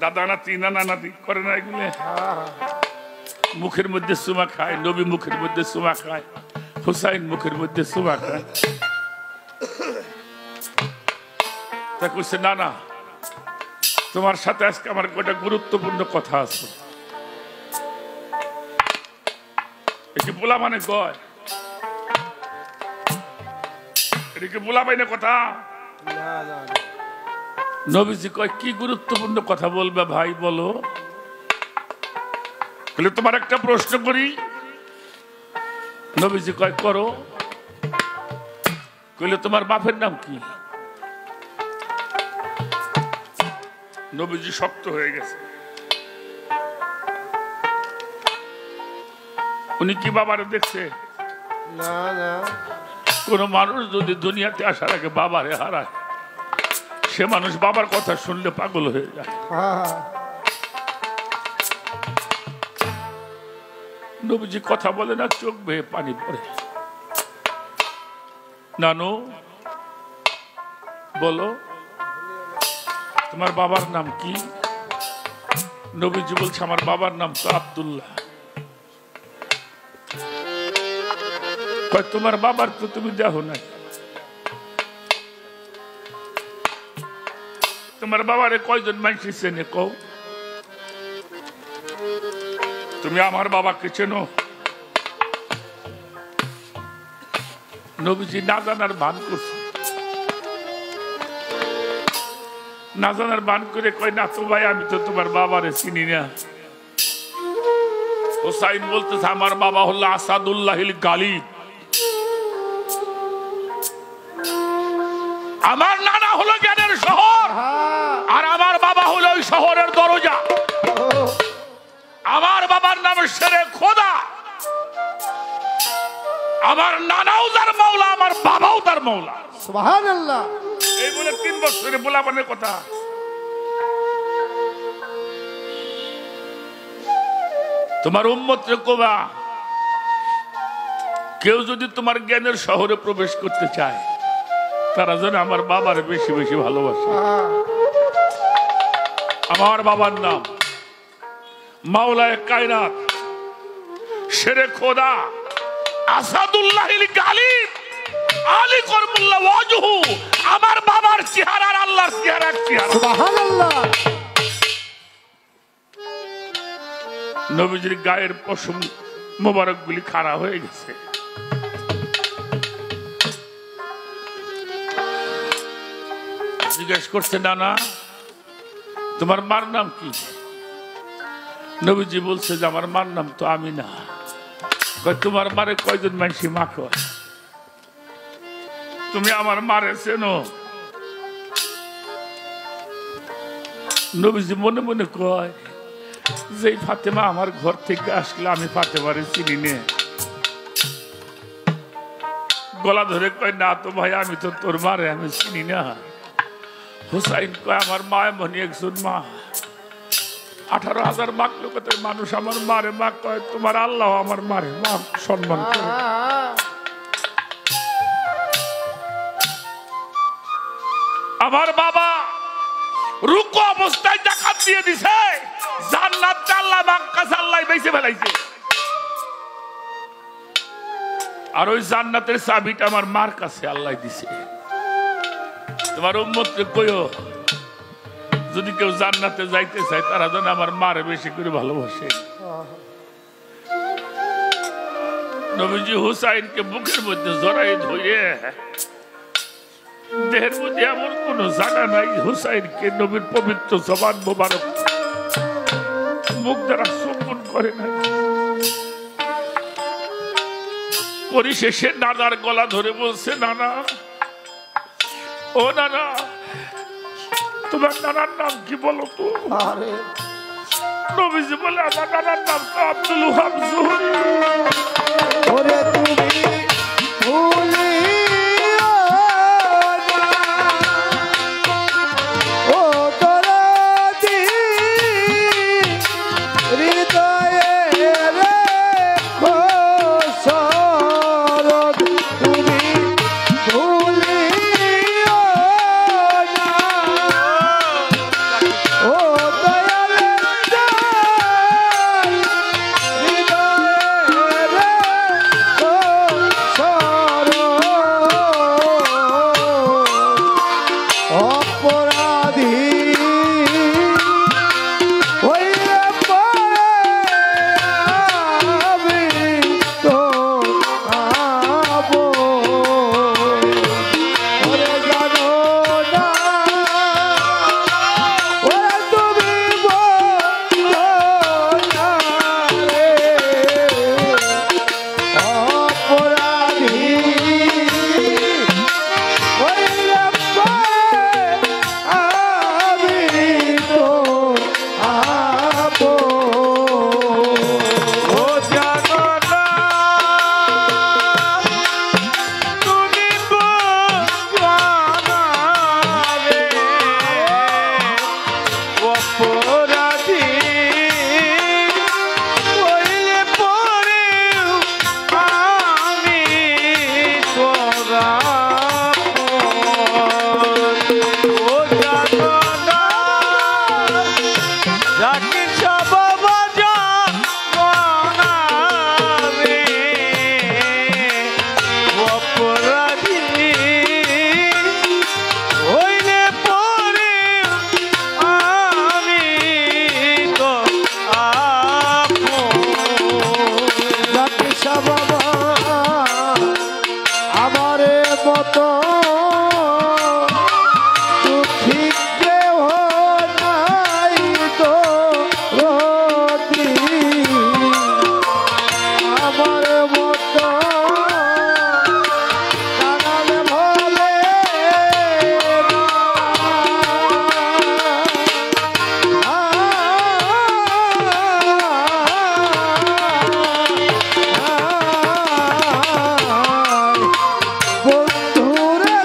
A: দাদা নাতি নানা নাতি করে না এগুলো মুখের মধ্যে চুমা খায় নবী মুখের মধ্যে চুমা খায় হুসাইন মুখের মধ্যে চুমা খায় তা কইছে না না তোমার সাথে আজকে আমার একটা গুরুত্বপূর্ণ কথা আছে একে বলা মানে গয় এদিকে বলা পাই না কথা নবীজি কয় কি গুরুত্বপূর্ণ কথা বলবে ভাই বলো বলে তোমার একটা প্রশ্ন করি নবীজি কয় করো কইলে তোমার বাপের নাম কি নবীজি শক্ত হয়ে গেছে উনি কি বাবারে দেখছে
C: না না
A: কোন মানুষ যদি দুনিয়াতে আসার আগে বাবারে হারায় সে মানুষ বাবার কথা শুনলে পাগল হয়ে যায় নবীজি কথা বলে না চোখ বেয়ে পানি পড়ে নানু বলো তোমার বাবার নাম কি নবীজি বলছে আমার বাবার নাম তো আব্দুল্লাহ তোমার বাবার তো তুমি দেখো না তোমার বাবারে কয়জন মানুষ চেনে কও তুমি আমার বাবাকে চেনো নবীজি না জানার ভান করছে না জানার ভান করে কয় না তো ভাই আমি তো তোমার বাবারে চিনি না হুসাইন বলতেছে আমার বাবা হলো আসাদুল্লাহিল গালিব আমার নানা হলো জ্ঞানের শহর আর আমার বাবা হলো ওই শহরের দরজা আমার বাবার নাম শেরে খোদা আমার নানাও তার মৌলা আমার বাবাও তার মৌলা
C: সুবহানাল্লাহ
A: এই বলে 3 বছরের বলাবানের কথা তোমার উম্মতরে কোবা কেউ যদি তোমার জ্ঞানের শহরে প্রবেশ করতে চায় তারা যেন আমার বাবার বেশি বেশি ভালোবাসে আমার বাবার নাম মাওলায়ে কায়নাত শেরে খোদা আসাদুল্লাহিল গালিব আলী করমুল্লাহ ওয়াজহু আমার বাবার চেহারা আর আল্লাহর চেহারা এক চেহারা
C: সুবহানাল্লাহ
A: নবীজির গায়ের পশম মোবারক গুলি খাড়া হয়ে গেছে জিজ্ঞেস করছে নানা তোমার মার নাম কি নবীজি বলছে যে আমার মার নাম তো আমিনা তোমার মারে কয়জন মানুষই মা কয় তুমি আমার মারে চেনো নবীজি মনে মনে কয় যে ফাতেমা আমার ঘর থেকে আসলে আমি ফাতেমারে চিনি নে গলা ধরে কয় না তো ভাই আমি তো তোর মারে আমি চিনি না হুসাইন কয় আমার মায় মনি একজন মা 18,000 মাকলুকাতের মানুষ আমার মারে মা কয় তোমার আল্লাহ আমার মারে মা সম্মান করে আমার বাবা রুকু অবস্থায় জাকাত দিয়ে দিছে জান্নাত আল্লাহ মাক্কাস আল্লাহ বেঁচে ফেলাইছে আর ওই জান্নাতের চাবিটা আমার মার কাছে আল্লাহ দিছে তোমার উম্মতকে কইও যদি কেউ জান্নাতে যাইতে চায় তারা যেন আমার মারে বেশি করে ভালোবাসে নবীজি হুসাইনকে বুকের মধ্যে জড়াই ধরে দেহের মধ্যে এমন কোন জায়গা নাই হুসাইনকে নবীর পবিত্র জবান মোবারক মুখ দ্বারা চুম্বন করে নাই। পরিশেষে নানার গলা ধরে বলছে, নানা, ও নানা, তোমার নানার নাম কি বলো তো?
C: আরে
A: নবীজি বলে, আমার নানার নাম তো আব্দুল ওহাব জোহরী।
C: ওরে তুমি ভুলিও না, ও দরদি হৃদয়ে রেখো শরৎ, তুমি ভুলিও না, ও দয়ালের জান হৃদয়ে রেখো শরৎ। অপরাধী হইলে পরে আমি তো আপন। ওরে জানো না, ওরে তুমি বলো না রে, অপরাধী হইলে পরে আমি তো আপন।
D: ও জানো না তুমি রে অপরাধী হইলে পরে আমি তোরা ও জানো না যাকে বাবা জানাবে অপরাধী হইলে পরে আমি তো আপন।
C: জাতিসা বাবা আমারে মতো দুঃখী কেহ নাই তো রতি, আমার মতো কানালে ভোলে বন্ধুরে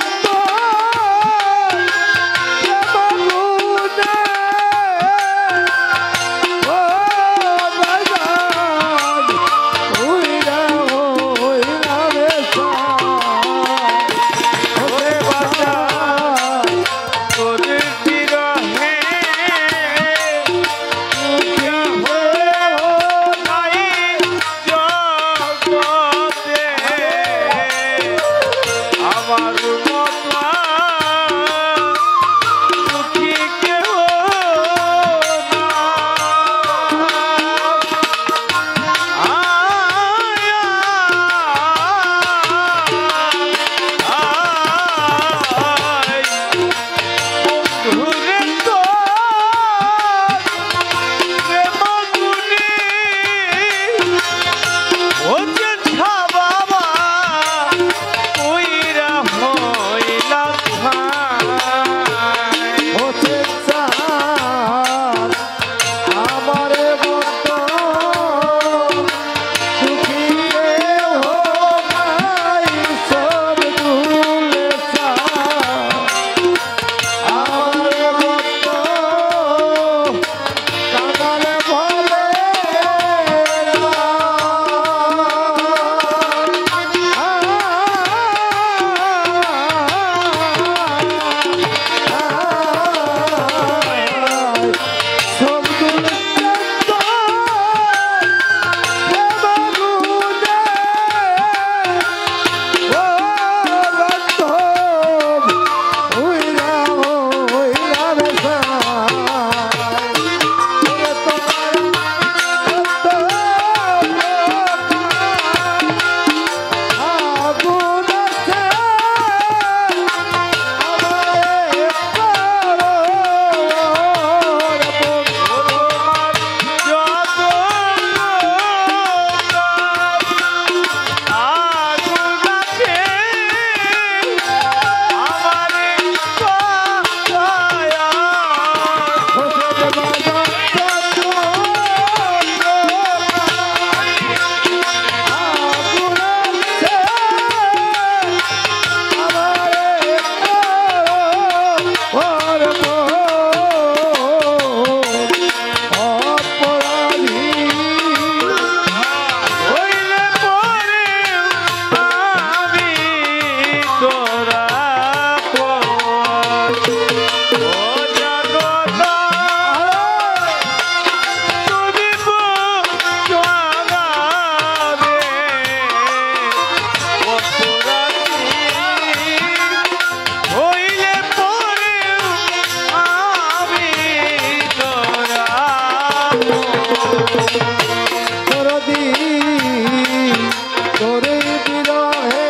C: তোরে বিরহে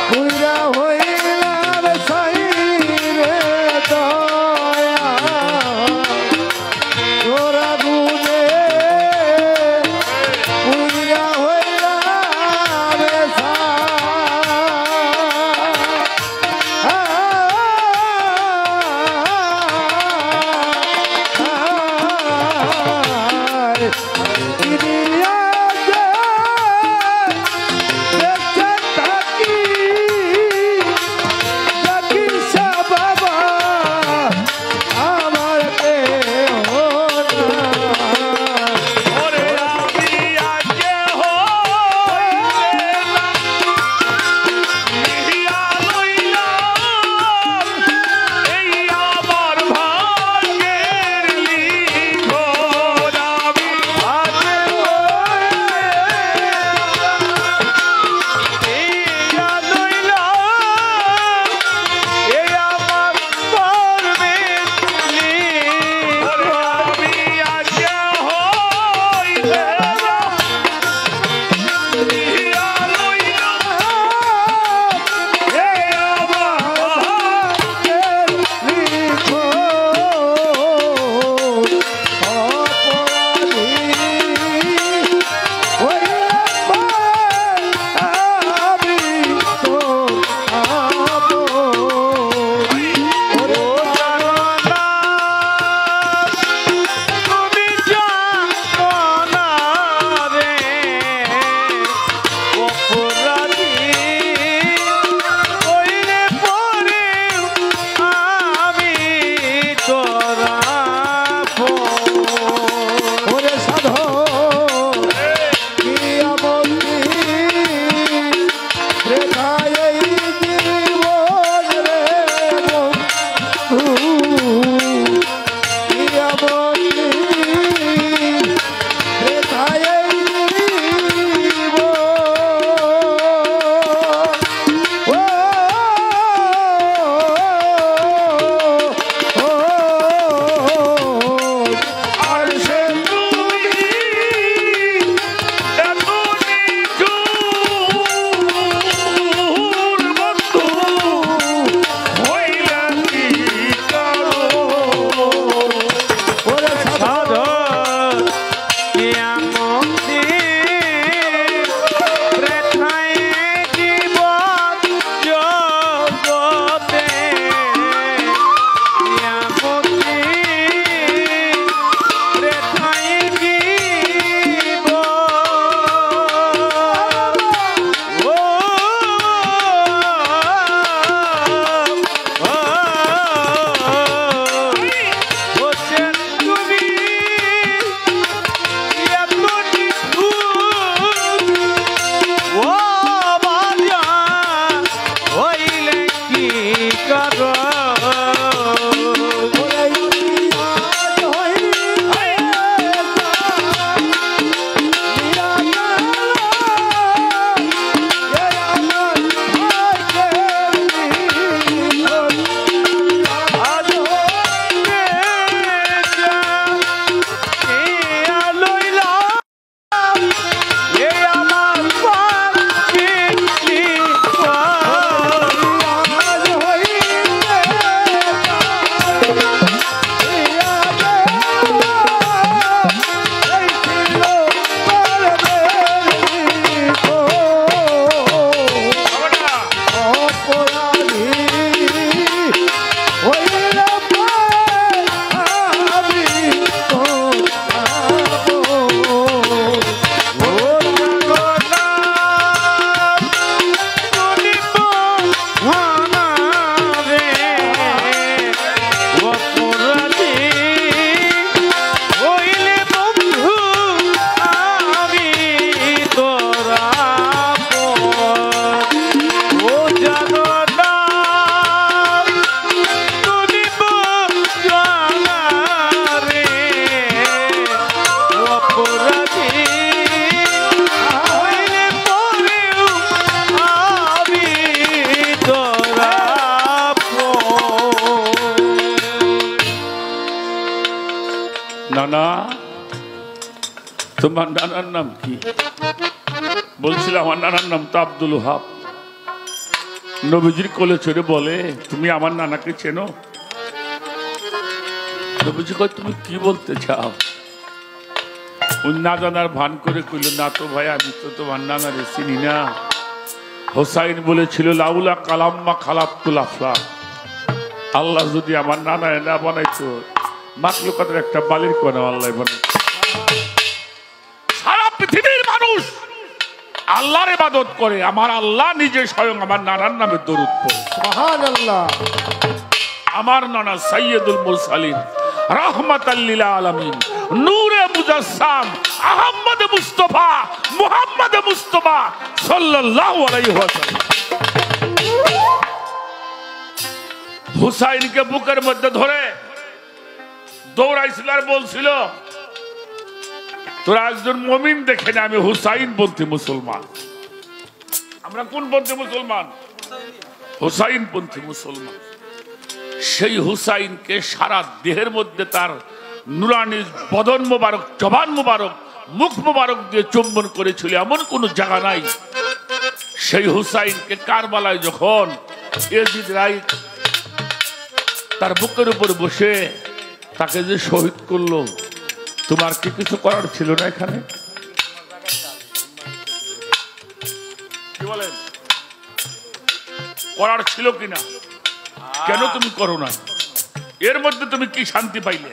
C: পুরা হইলাম সাই রে দয়া তোরা গুনে পুরা হইলাম
A: ওরে আমি আজকে হইলাম ইয়া লইলাম এই আমার ভাগ্যের লিখন আমি আজকে
D: ইয়া লইলাম এই আমার পর্বের
A: ওরে আমি আজকে হইলাম ইয়া লইলাম এই আমার
D: তুমি জানো না রে অপরাধী হইলে পরে আমি তোরা
C: ওরে সাধ কি আমতি রেখায় এই জীবন রে বন্ধু কি আমতি রেখায় এই জীবন
A: আর সে তুমি এত নিঠুর বন্ধু হইলে কি কারো
C: ওরে সাধ
A: নানা তোমার নানার নাম কি? বলছিল আমার নানার নাম তো আব্দুল ওহাব। নবীজির কোলে চড়ে বলে, তুমি আমার নানাকে চেনো? নবীজি কয়, তুমি কি বলতে চাও? ওই না জানার ভান করে কইল, না তো ভাই, আমি তো তোমার নানারে চিনি না। হোসাইন বলেছিল, লাউলা কালাম্মা খালাকুল আফলাক, আল্লাহ যদি আমার নানায় না বানাইতো, মাখলুকাতের একটা বালির কোনা আল্লাহ বানাইতো। সারা পৃথিবীর মানুষ আল্লাহর ইবাদত করে, আমার আল্লাহ নিজে স্বয়ং আমার নানার নামে দরুদ পড়ে।
C: সুবহানাল্লাহ।
A: আমার নানা সাইয়্যিদুল মুরসালিন, রাহমাতাল লিল আলামিন, নূরে মুজাসসাম, আহমদ মুস্তাফা, মুহাম্মদ মুস্তাফা সাল্লাল্লাহু আলাইহি ওয়াসাল্লাম। হুসাইনকে বুকের মধ্যে ধরে দৌড়াইছিল আর বলছিল, তোরা একজন মুমিন দেখে না, আমি হুসাইন পন্থী মুসলমান। আমরা কোন পন্থী মুসলমান? হুসাইন পন্থী মুসলমান। সেই হুসাইনকে সারা দেহের মধ্যে তার নুরানি বদন মোবারক, জবান মোবারক, মুখ মোবারক দিয়ে চুম্বন করেছিল, এমন কোন জায়গা নাই। সেই হুসাইনকে কারবালায় যখন ইয়াজিদ রাই তার বুকের উপর বসে তাকে যে শহীদ করলো, তোমার কি কিছু করার ছিল না এখানে? কি বলেন, করার ছিল কিনা? কেন তুমি করো না? এর মধ্যে তুমি কি শান্তি পাইলে?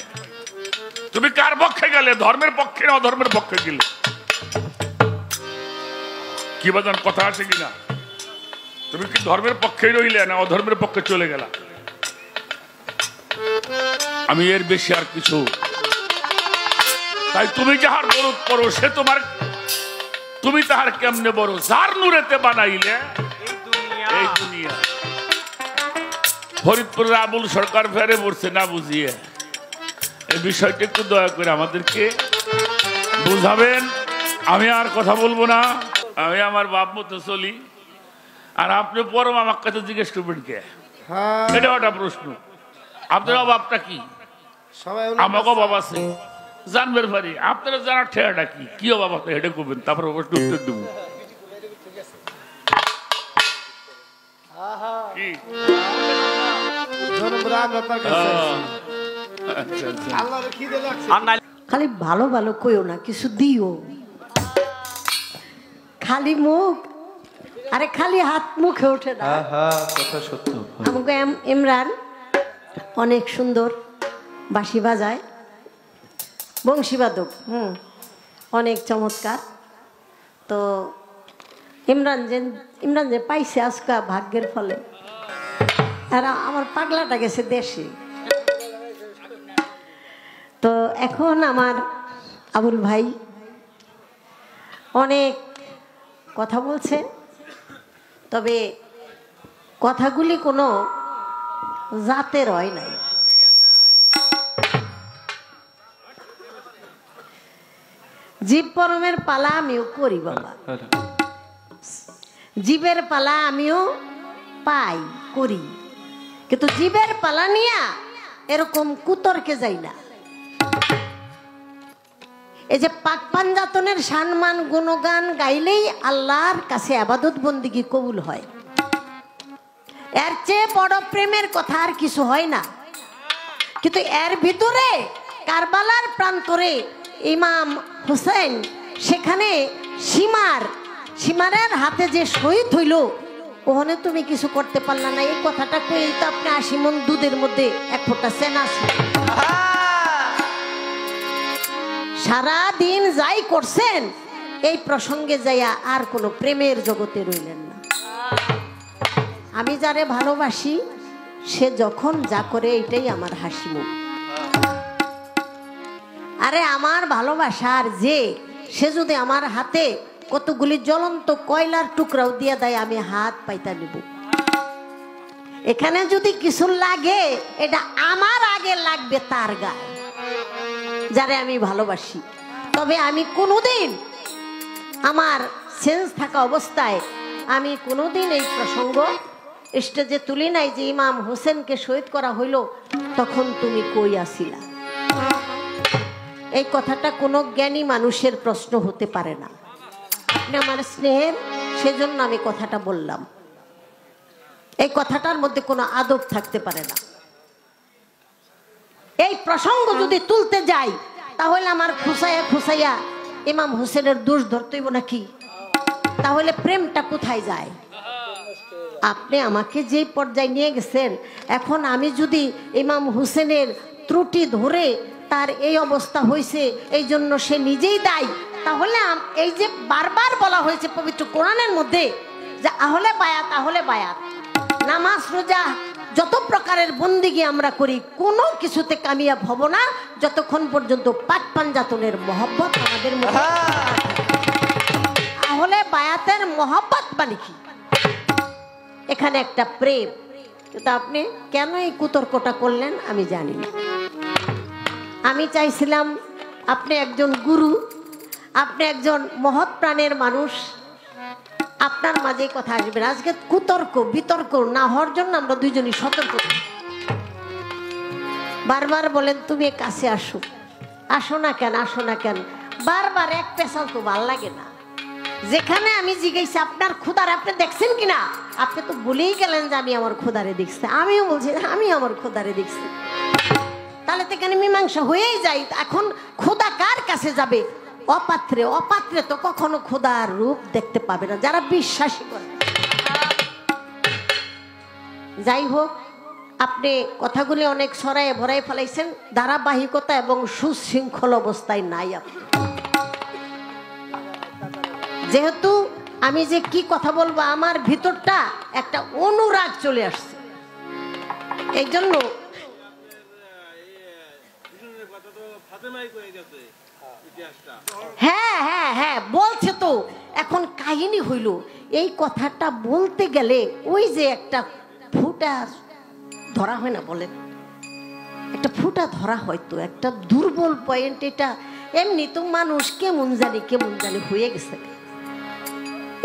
A: তুমি কার পক্ষে গেলে? ধর্মের পক্ষে না অধর্মের পক্ষে গেলে? কি বাজান, কথা আছে কিনা? তুমি কি ধর্মের পক্ষে রইলে না অধর্মের পক্ষে চলে গেলা? আমি এর বেশি আর কিছু, তাই তুমি যাহার দরুদ পড়ো সে তোমার, তুমি তাহার কেমনে বড়, যার নূরেতে বানাইলে এই দুনিয়া। ফরিদপুরের আবুল সরকার ফেরে পড়ছে না বুঝিয়ে, এই বিষয়টা একটু দয়া করে আমাদেরকে বুঝাবেন। আমি আর কথা বলবো না, আমি আমার বাপ মতো চলি। আর আপনি পরম আমার কাছে জিজ্ঞেস করবেন কে? এটা একটা প্রশ্ন। আপনার অভাবটা কি? আমাকে অভাব আছে, জানবেন পারি। আপনারা জানার ঠেয়াটা কি, কি অভাব আছে হেঁটে করবেন, তারপর প্রশ্ন উত্তর দেবো।
B: খালি ভালো ভালো কইও না, কিছু দিও। খালি মুখ, আরে খালি হাত মুখে ওঠে না।
D: কথা সত্য।
B: আমাকে ইমরান অনেক সুন্দর বাঁশি বাজায়, বংশীবাদক, অনেক চমৎকার। তো ইমরান যে পাইছে আজকা ভাগ্যের ফলে, আর আমার পাগলাটা গেছে দেশে। তো এখন আমার আবুল ভাই অনেক কথা বলছে, তবে কথাগুলি কোনো জাতের হয় নাই। জীব পরমের পালা আমিও করি বাবা, জীবের পালা আমিও পাই করি, কিন্তু জীবের পালা নিয়া এরকম কুতর্কে যাই না। এই যে পাক পাঞ্জাতনের সম্মান গুণগান গাইলেই আল্লাহর কাছে ইবাদত বন্দেগী কবুল হয়, এর চেয়ে বড় প্রেমের কথা আর কিছু হয় না। কিন্তু এর ভিতরে কারবালার প্রান্তরে ইমাম হুসেন সেখানে সীমারের হাতে যে শহীদ হইল, ওখানে তুমি কিছু করতে পারলা না। এই কথাটা কই তো আপনি 80 মণ দুধের মধ্যে এক ফোঁটা সেন আছে। সারা দিন যাই করছেন এই প্রসঙ্গে যাইয়া আর কোনো প্রেমের জগতে রইলেন না। আমি যারে ভালোবাসি সে যখন যা করে এটাই আমার হাসি মুখ। আরে আমার ভালোবাসার যে সে যদি আমার হাতে কতগুলি জ্বলন্ত কয়লার টুকরাও দিয়ে দেয়, আমি হাত পাইতা নিব। এখানে যদি কিছু লাগে এটা আমার আগে লাগবে তার গায়ে, যারে আমি ভালোবাসি। তবে আমি কোনোদিন আমার সেন্স থাকা অবস্থায় আমি কোনোদিন এই প্রসঙ্গ স্টেজে তুলি নাই যে ইমাম হোসেনকে শহীদ করা হইল তখন তুমি কই আসিলা। এই কথাটা কোনো জ্ঞানী মানুষের প্রশ্ন হতে পারে না। আপনি আমার স্নেহের, সেজন্য আমি কথাটা বললাম। এই কথাটার মধ্যে কোনো আদব থাকতে পারে না। এই প্রসঙ্গ যদি তুলতে যাই তাহলে আমার খুসাইয়া খুসাইয়া ইমাম হোসেনের দোষ ধরতেইব নাকি? তাহলে প্রেমটা কোথায় যায়? আপনি আমাকে যে পর্যায়ে নিয়ে গেছেন, এখন আমি যদি ইমাম হোসেনের ত্রুটি ধরে তার এই অবস্থা হয়েছে এই জন্য সে নিজেই দায়ী, তাহলে এই যে বারবার বলা হয়েছে পবিত্র কোরআনের মধ্যে যে আহলে বায়াত আহলে বায়াত, নামাজ রোজা যত প্রকারের বন্দিগি আমরা করি কোনো কিছুতে কামিয়াব হব না যতক্ষণ পর্যন্ত পাক পাঞ্জাতনের মহব্বত আমাদের মধ্যে। আহলে বায়াতের মহব্বত মানে কি? এখানে একটা প্রেম। কিন্তু আপনি কেন এই কুতর্কটা করলেন আমি জানি না। আমি চাইছিলাম আপনি একজন গুরু, আপনি একজন মহৎ প্রাণের মানুষ, আপনার মাঝে কথা আসবে। আজকে কুতর্ক বিতর্ক না হওয়ার জন্য আমরা দুইজনই সতর্ক। বারবার বলেন তুমি কাছে আসো, আসো না কেন, আসো না কেন, বারবার এক পেশাল তো ভাল লাগে না। যেখানে আমি জিজ্ঞেস আপনার খুদারে আপনি দেখছেন কিনা, আপনি তো বলেই গেলেন যে আমি আমার খুদারে দেখছি। আমিও বলছি আমি আমার খুদারে দেখছি। তাহলে তো এখানে মীমাংসা হয়েই যায়। এখন খুদা কার কাছে যাবে? অপাত্রে। অপাত্রে তো কখনো খোদার রূপ দেখতে পাবে না যারা বিশ্বাসী করে। যাই হোক, আপনি কথাগুলি অনেক সরাই ভরাই ফেলাইছেন, ধারাবাহিকতা এবং সুশৃঙ্খল অবস্থায় নাই আপনি। যেহেতু আমি যে কি কথা বলবো আমার ভিতরটা একটা অনুরাগ চলে আসছে, এই জন্য হ্যাঁ হ্যাঁ হ্যাঁ বলছে তো। এখন কাহিনী হইল এই কথাটা বলতে গেলে ওই যে একটা ফুটা ধরা হয় না, বলেন একটা ফুটা ধরা হয়তো একটা দুর্বল পয়েন্ট। এটা এমনি তো মানুষ কেমন জানি হয়ে গেছে।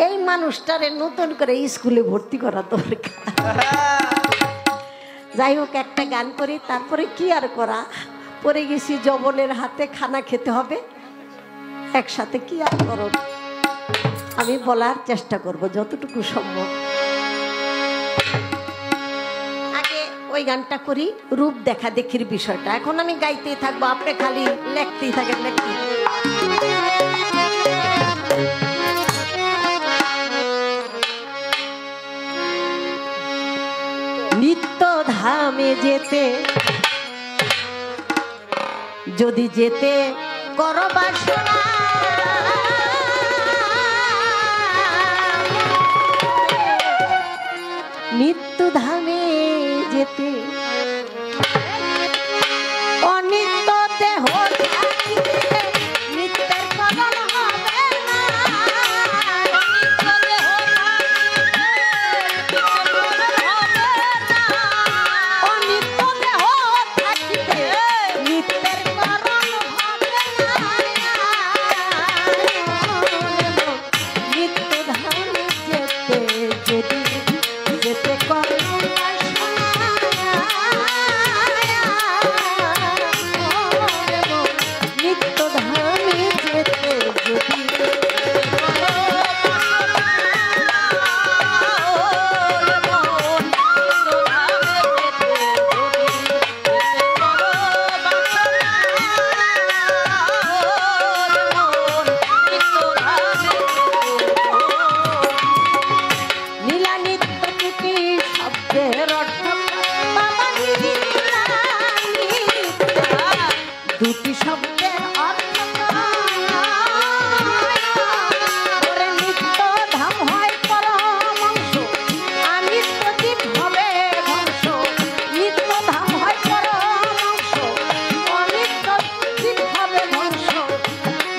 B: এই মানুষটারে নতুন করে স্কুলে ভর্তি করা দরকার। যাই হোক, একটা গান করি, তারপরে কি আর করা, পরে গেছি যবনের হাতে, খানা খেতে হবে একসাথে, কি আর করব। আমি বলার চেষ্টা করব যতটুকু সম্ভব। আগে ওই গানটা করি, রূপ দেখা দেখির বিষয়টা। এখন আমি গাইতেই থাকবো, আপনি খালি লেখতেই থাকেন, লেখতেই। নিত্য ধামে যেতে যদি যেতে করো বাসনা, নিত্য ধামে যেতে অনিত্য দেহ থাকিতে নিত্যের করণ হবে না। অনিত্য দেহ থাকিতে নিত্যের করণ হবে না। নিত্য ধামে যেতে যদি যেতে করো নিত্য ধামে যেতে যদি দুটি শব্দের অর্থ নিত্য ধাম হয় পরম অংশ, অনিত্য জীব হবে ধ্বংস। নিত্য ধাম হয় পরম অংশ, অনিত্য জীব হবে ধ্বংস।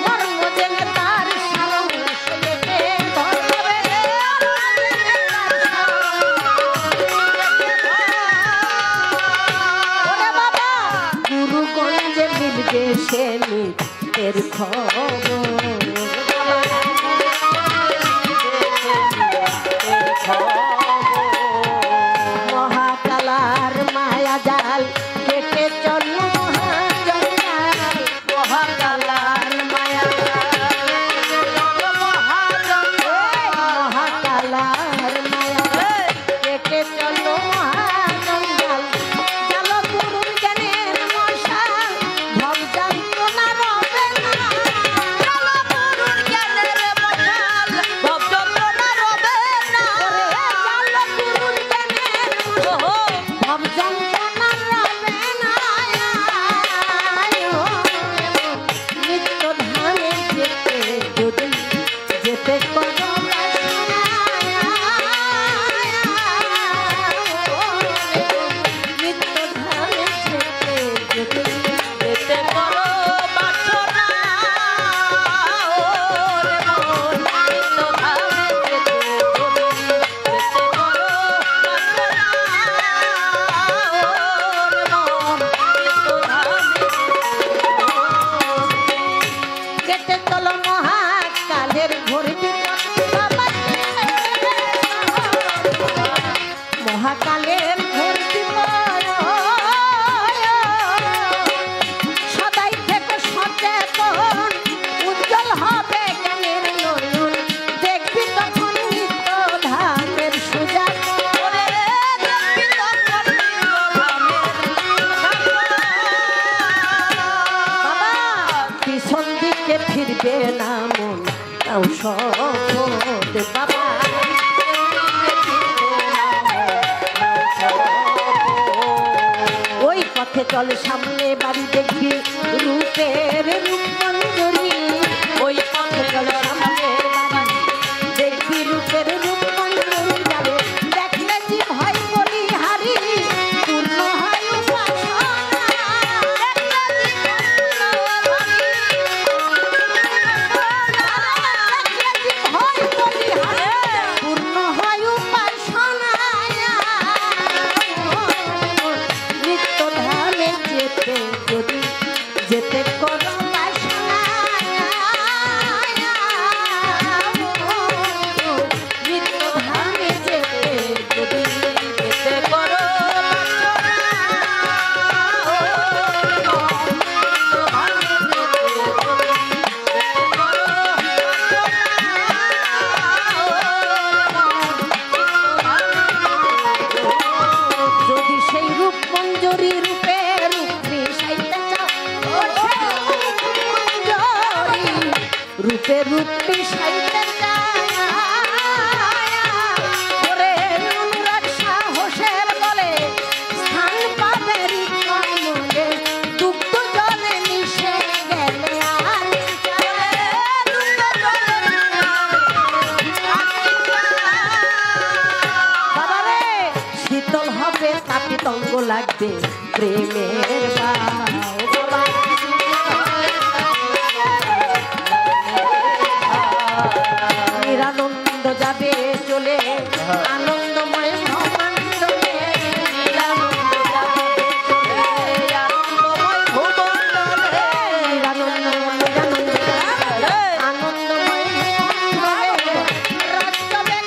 B: মর্ম জেনে তার সারাংশ লেখে ধরবে। ওরে বাবা, গুরুগঞ্জে মিলবে সে নিত্যের খবর। মহাকালার মায়া জাল কেটে চল মহাজঞ্জাল। মহাকালার মায়া জাল মহাজঞ্জাল। চল সামনে বাড়ি দেখবি রূপের রূপমঞ্জরি ওই পথে চল সামনে বাড়ি দেখবি রূপের রূপমঞ্জরি যাবে দেখলে যে ভয় বলি হারি পূর্ণ হয় উপাসনা পূর্ণ হয় উপাসনা নিত্য ধামে যেতে যদি যেতে করো বাসনা নিত্য ধামে যেতে যদি যেতে করো যদি সেই রূপ মঞ্জুরি রূপে রূপ মিশাইতে চাও রূপে রূপ মিশাইতে ওরে অনুরাগ সাহসের বলে স্থান পাবে কমলে দুগ্ধ জলে মিশে গেলে আর বাবারে শীতল হবে তাপিতঙ্গ লাগবে প্রেমের বাবা নিরানন্দ যাবে চলে আনন্দময় ভ্রমণ্ডলে নিরানন্দ যাবে চলে আনন্দময় ভূমণ্ডলে আনন্দময় ভূমণ্ডলে রাজ্যবে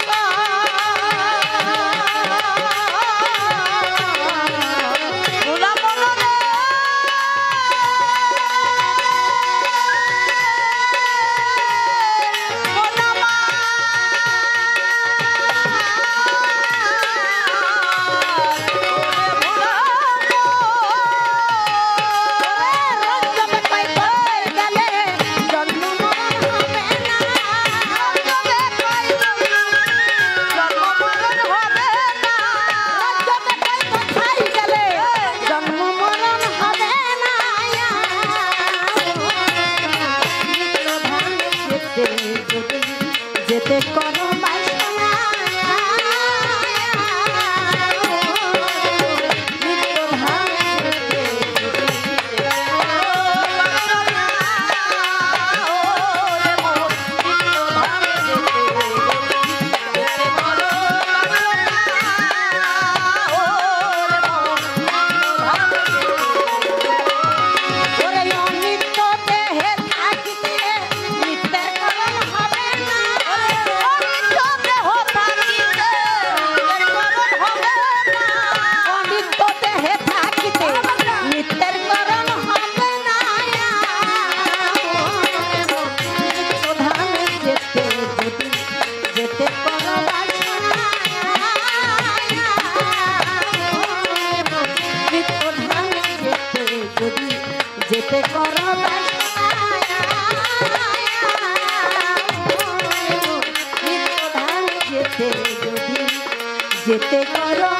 B: যেতে করো বাসনা নিত্য ধামে যেতে ওরে অনিত্য দেহে থাকিতে নিত্যের করণ হবে না অনিত্য দেহ থাকিতে নিত্যের করণ হবে না অনিত্য দেহে থাকিতে নিত্যের করণ হবে না নিত্য ধামে যেতে যদি যেতে করো বাসনা নিত্য ধামে যেতে যদি যেতে করো বাসনা নিত্য ধামে যেতে যদি যেতে করো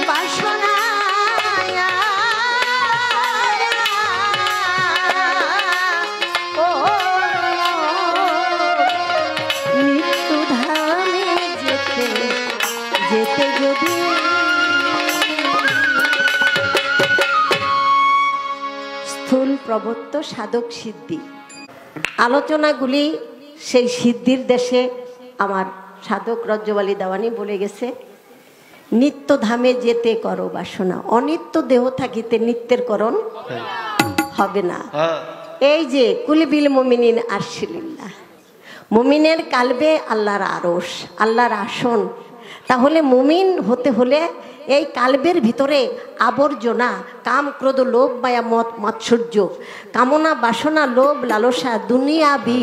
B: বাসনা ও নিত্য ধামে যেতে যেতে যদি স্থূল প্রবত্ত সাধক সিদ্ধি আলোচনাগুলি সেই সিদ্ধির দেশে আমার সাধক রজ্জবালী দেওয়ানি বলে গেছে নিত্য ধামে যেতে করো বাসনা অনিত্য দেহ থাকিতে নিত্যের করণ হবে না এই যে কুলিবিল মুমিনিন আরশিলিল্লাহ মুমিনের কালবে আল্লাহর আরশ আল্লাহর আসন তাহলে মুমিন হতে হলে এই কালবের ভিতরে আবর্জনা কাম ক্রোধ লোভ মায়া মত মাৎসর্য কামনা বাসনা লোভ লালসা দুনিয়াবি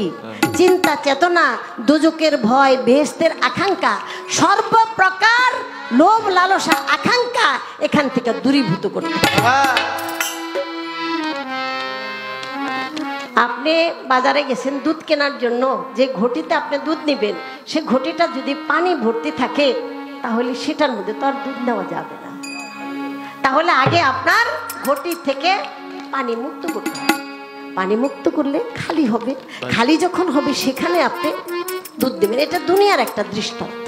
B: চিন্তা চেতনা দুজকের ভয় বেহেশতের আকাঙ্ক্ষা সর্বপ্রকার লোভ লালসা আকাঙ্ক্ষা এখান থেকে দূরীভূত করতে আপনি বাজারে গেছেন দুধ কেনার জন্য যে ঘটিতে আপনি দুধ নেবেন সে ঘটিটা যদি পানি ভর্তি থাকে তাহলে সেটার মধ্যে তো আর দুধ নেওয়া যাবে না তাহলে আগে আপনার ঘটি থেকে পানি মুক্ত করতে হবে। পানি মুক্ত করলে খালি হবে, খালি যখন হবে সেখানে আপনি দুধ দেবেন। এটা দুনিয়ার একটা দৃষ্টান্ত।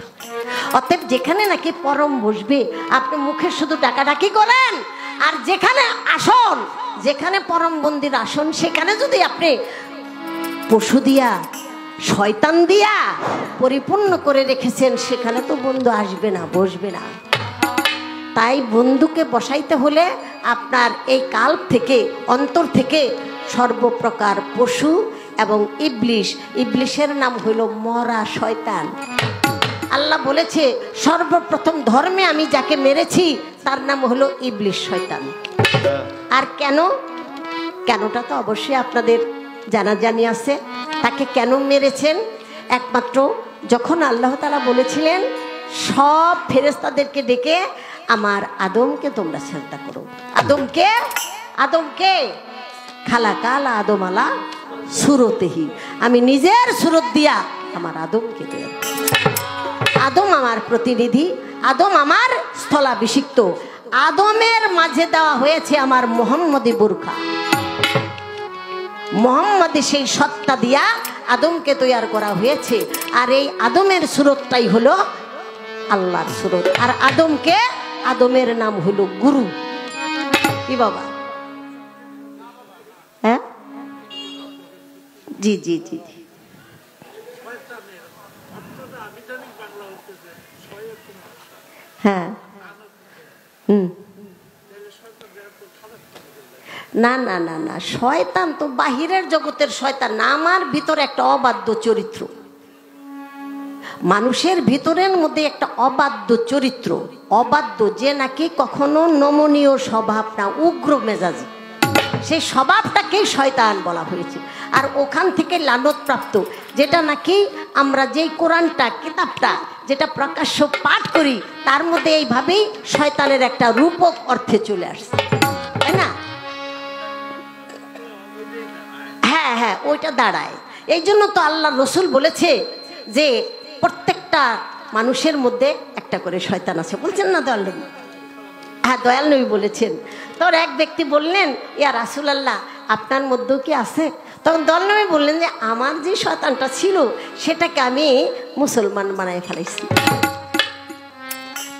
B: অতএব যেখানে নাকি পরম বসবে আপনি মুখে শুধু ডাকাডাকি করেন, আর যেখানে আসন, যেখানে পরম বন্দির আসন, সেখানে যদি আপনি পশু দিয়া শয়তান দিয়া পরিপূর্ণ করে রেখেছেন, সেখানে তো বন্ধু আসবে না, বসবে না। তাই বন্ধুকে বসাইতে হলে আপনার এই কাল্প থেকে, অন্তর থেকে সর্বপ্রকার পশু এবং ইবলিশ, ইবলিশের নাম হইল মরা শয়তান। আল্লাহ বলেছে সর্বপ্রথম ধর্মে আমি যাকে মেরেছি তার নাম হলো ইবলিশ শয়তান। আর কেন? কেনটা তো অবশ্যই আপনাদের জানাজানি আছে। তাকে কেন মেরেছেন? একমাত্র যখন আল্লাহ তাআলা বলেছিলেন সব ফেরেশতাদেরকে ডেকে আমার আদমকে তোমরা সিজদা করো। আদমকে খালাকাল আদম আলা সুরতেহি, আমি নিজের সুরত দিয়া আমার আদমকে দেব। আদম আমার প্রতিনিধি, আদম আমার স্থলাভিষিক্ত, আদমের মাঝে দেওয়া হয়েছে আমার মোহাম্মদী বুরখা। মোহাম্মদী সেই সত্তা দিয়া আদমকে তৈয়ার করা হয়েছে। আর এই আদমের সুরতটাই হলো আল্লাহর সুরত। আর আদমকে, আদমের নাম হলো গুরু। কি বাবা? হ্যাঁ, জি জি জি জি। হ্যাঁ, না না না না, শয়তান তো বাহিরের জগতের শয়তান না, আমার ভিতরে একটা অবাধ্য চরিত্র। মানুষের ভিতরের মধ্যে একটা অবাধ্য চরিত্র, অবাধ্য যে নাকি কখনো নমনীয় স্বভাব না, উগ্র মেজাজি, সেই স্বভাবটাকেই শয়তান বলা হয়েছে। আর ওখান থেকে লানত প্রাপ্ত, যেটা নাকি আমরা যেই কোরআনটা, কিতাবটা যেটা প্রকাশ্য পাঠ করি, তার মধ্যে এইভাবেই শয়তানের একটা রূপক অর্থে চলে আসছে, তাই না? হ্যাঁ হ্যাঁ, ওইটা দাঁড়ায়। এই জন্য তো আল্লাহ রসুল বলেছে যে প্রত্যেকটা মানুষের মধ্যে একটা করে শয়তান আছে, বলছেন না দয়াল নবী? হ্যাঁ, দয়াল নবী বলেছেন। তোর এক ব্যক্তি বললেন, ইয়া রাসূলুল্লাহ আপনার মধ্যেও কি আছে? তখন দয়াল নবী বললেন যে আমার যে শয়তানটা ছিল সেটাকে আমি মুসলমান বানায় ফেলাইছি।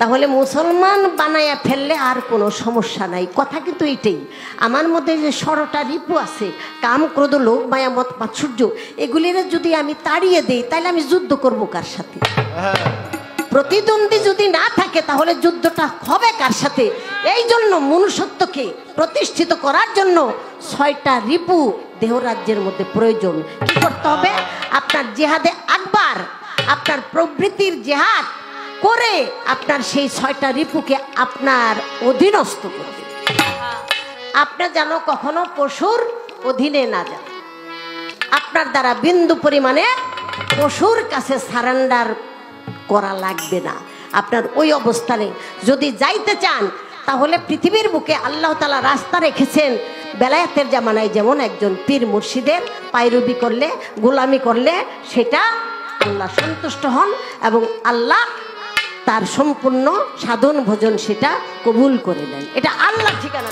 B: তাহলে মুসলমান বানাইয়া ফেললে আর কোনো সমস্যা নাই। কথা কিন্তু এটাই, আমার মধ্যে যে 16টা রিপু আছে, কাম, ক্রোধ, লোভ, মায়া, মদ, মাৎসর্য, এগুলির যদি আমি তাড়িয়ে দেই তাহলে আমি যুদ্ধ করব কার সাথে? প্রতিদ্বন্দ্বী যদি না থাকে তাহলে যুদ্ধটা হবে কার সাথে? এই জন্য মনুষ্যত্বকে প্রতিষ্ঠিত করার জন্য 6টা রিপু দেহরাজ্যের মধ্যে প্রয়োজন। কি করতে হবে? আপনার জিহাদে আকবার, আপনার প্রবৃত্তির জিহাদ করে আপনার সেই 6টা রিপুকে আপনার অধীনস্থ করবে। আপনি যেন কখনো পশুর অধীনে না যান। আপনার দ্বারা বিন্দু পরিমাণে পশুর কাছে সারেন্ডার করা লাগবে না। আপনার ওই অবস্থানে যদি যাইতে চান তাহলে পৃথিবীর বুকে আল্লাহ তাআলা রাস্তা রেখেছেন। বেলায়েতের জামানায় যেমন একজন পীর মুর্শিদের পায়রবি করলে, গোলামি করলে সেটা আল্লাহ সন্তুষ্ট হন এবং আল্লাহ তার সম্পূর্ণ সাধন ভোজন সেটা কবুল করে নেন। এটা আল্লাহ ঠিকানা,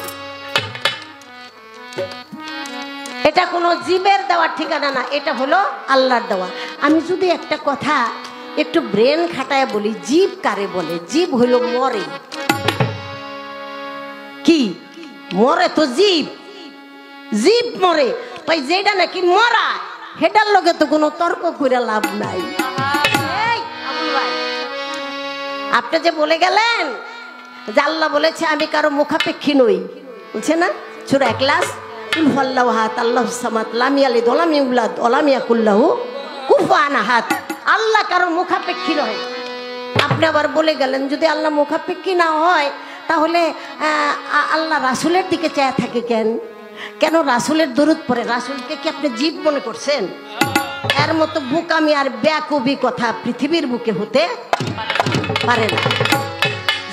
B: এটা কোনো জীবের দেওয়ার ঠিকানা না, এটা হলো আল্লাহর দেওয়া। আমি যদি একটা কথা একটু ব্রেন খাটায় বলি, জীব কারে বলে? জীব হইল মরে। কি মরে? তো জীব, জীব মরে। তাই যেটা নাকি মরা সেটার লগে তো কোনো তর্ক করে লাভ নাই। আপনি যে বলে গেলেন যে আল্লাহ বলেছে আমি কারো মুখাপেক্ষী নই, বলছে না সূরা ইখলাস, কুল হুয়াল্লাহু আহাদ আল্লাহুস সামাদ লাম ইয়ালিদ ওয়া লাম ইউলাদ ওয়া লাম ইয়াকুল লাহু কুফুয়ান আহাদ। আল্লাহ কারো মুখাপেক্ষী নয়। আপনি আবার বলে গেলেন যদি আল্লাহ মুখাপেক্ষী না হয় তাহলে আল্লাহ রাসূলের দিকে চেয়ে থাকে কেন? কেন রাসূলের দরুদ পড়ে? রাসূলকে কি আপনি জীব মনে করছেন? এর মতো বুকামি আর বেয়াকুবি কথা পৃথিবীর বুকে হতে পারে না।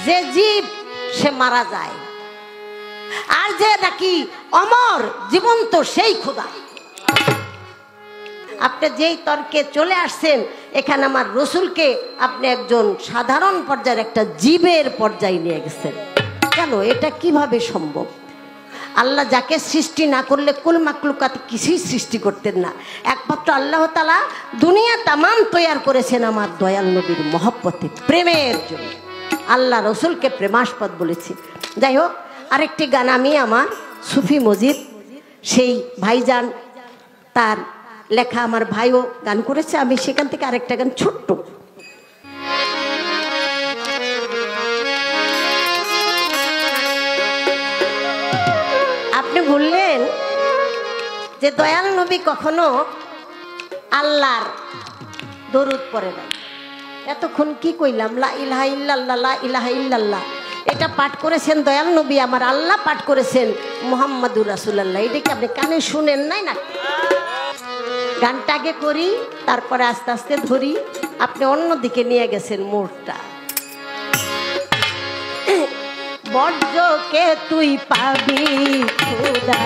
B: যে জীব সে মারা যায়, আর যে নাকি অমর জীবন্ত সেই খোদা। আপনি যেই তর্কে চলে আসছেন এখানে আমার রসুলকে আপনি একজন সাধারণ পর্যায়ের একটা জীবের পর্যায়ে নিয়ে গেছেন। কেন? এটা কিভাবে সম্ভব? আল্লাহ যাকে সৃষ্টি না করলে কুল মাকলুকাত কিছুই সৃষ্টি করতেন না। একমাত্র আল্লাহ তাআলা দুনিয়া তামাম তৈয়ার করেছেন আমার দয়াল নবীর মহব্বতে, প্রেমের জন্য। আল্লাহ রসুলকে প্রেমাস্পদ বলেছে। যাই হোক, আরেকটি গান আমি আমার সুফি মজিদ সেই ভাইজান তার লেখা, আমার ভাইও গান করেছে, আমি সেখান থেকে আরেকটা গান ছোট্ট। আপনি বললেন যে দয়াল নবী কখনো আল্লাহর দরুদ পড়ে না। এতক্ষণ কি কইলাম? লা ইলাহা ইল্লাল্লাহ, লা ইলাহা ইল্লাল্লাহ, এটা পাঠ করেছেন দয়াল নবী আমার, আল্লাহ পাঠ করেছেন মুহাম্মাদুর রাসূলুল্লাহ। এটা কি আপনি কানে শুনেন নাই না? গানটা আগে করি, তারপরে আস্তে আস্তে ধরি। আপনি অন্যদিকে নিয়ে গেছেন মোড়টা। বর্জ্যকে তুই পাবি খোদা,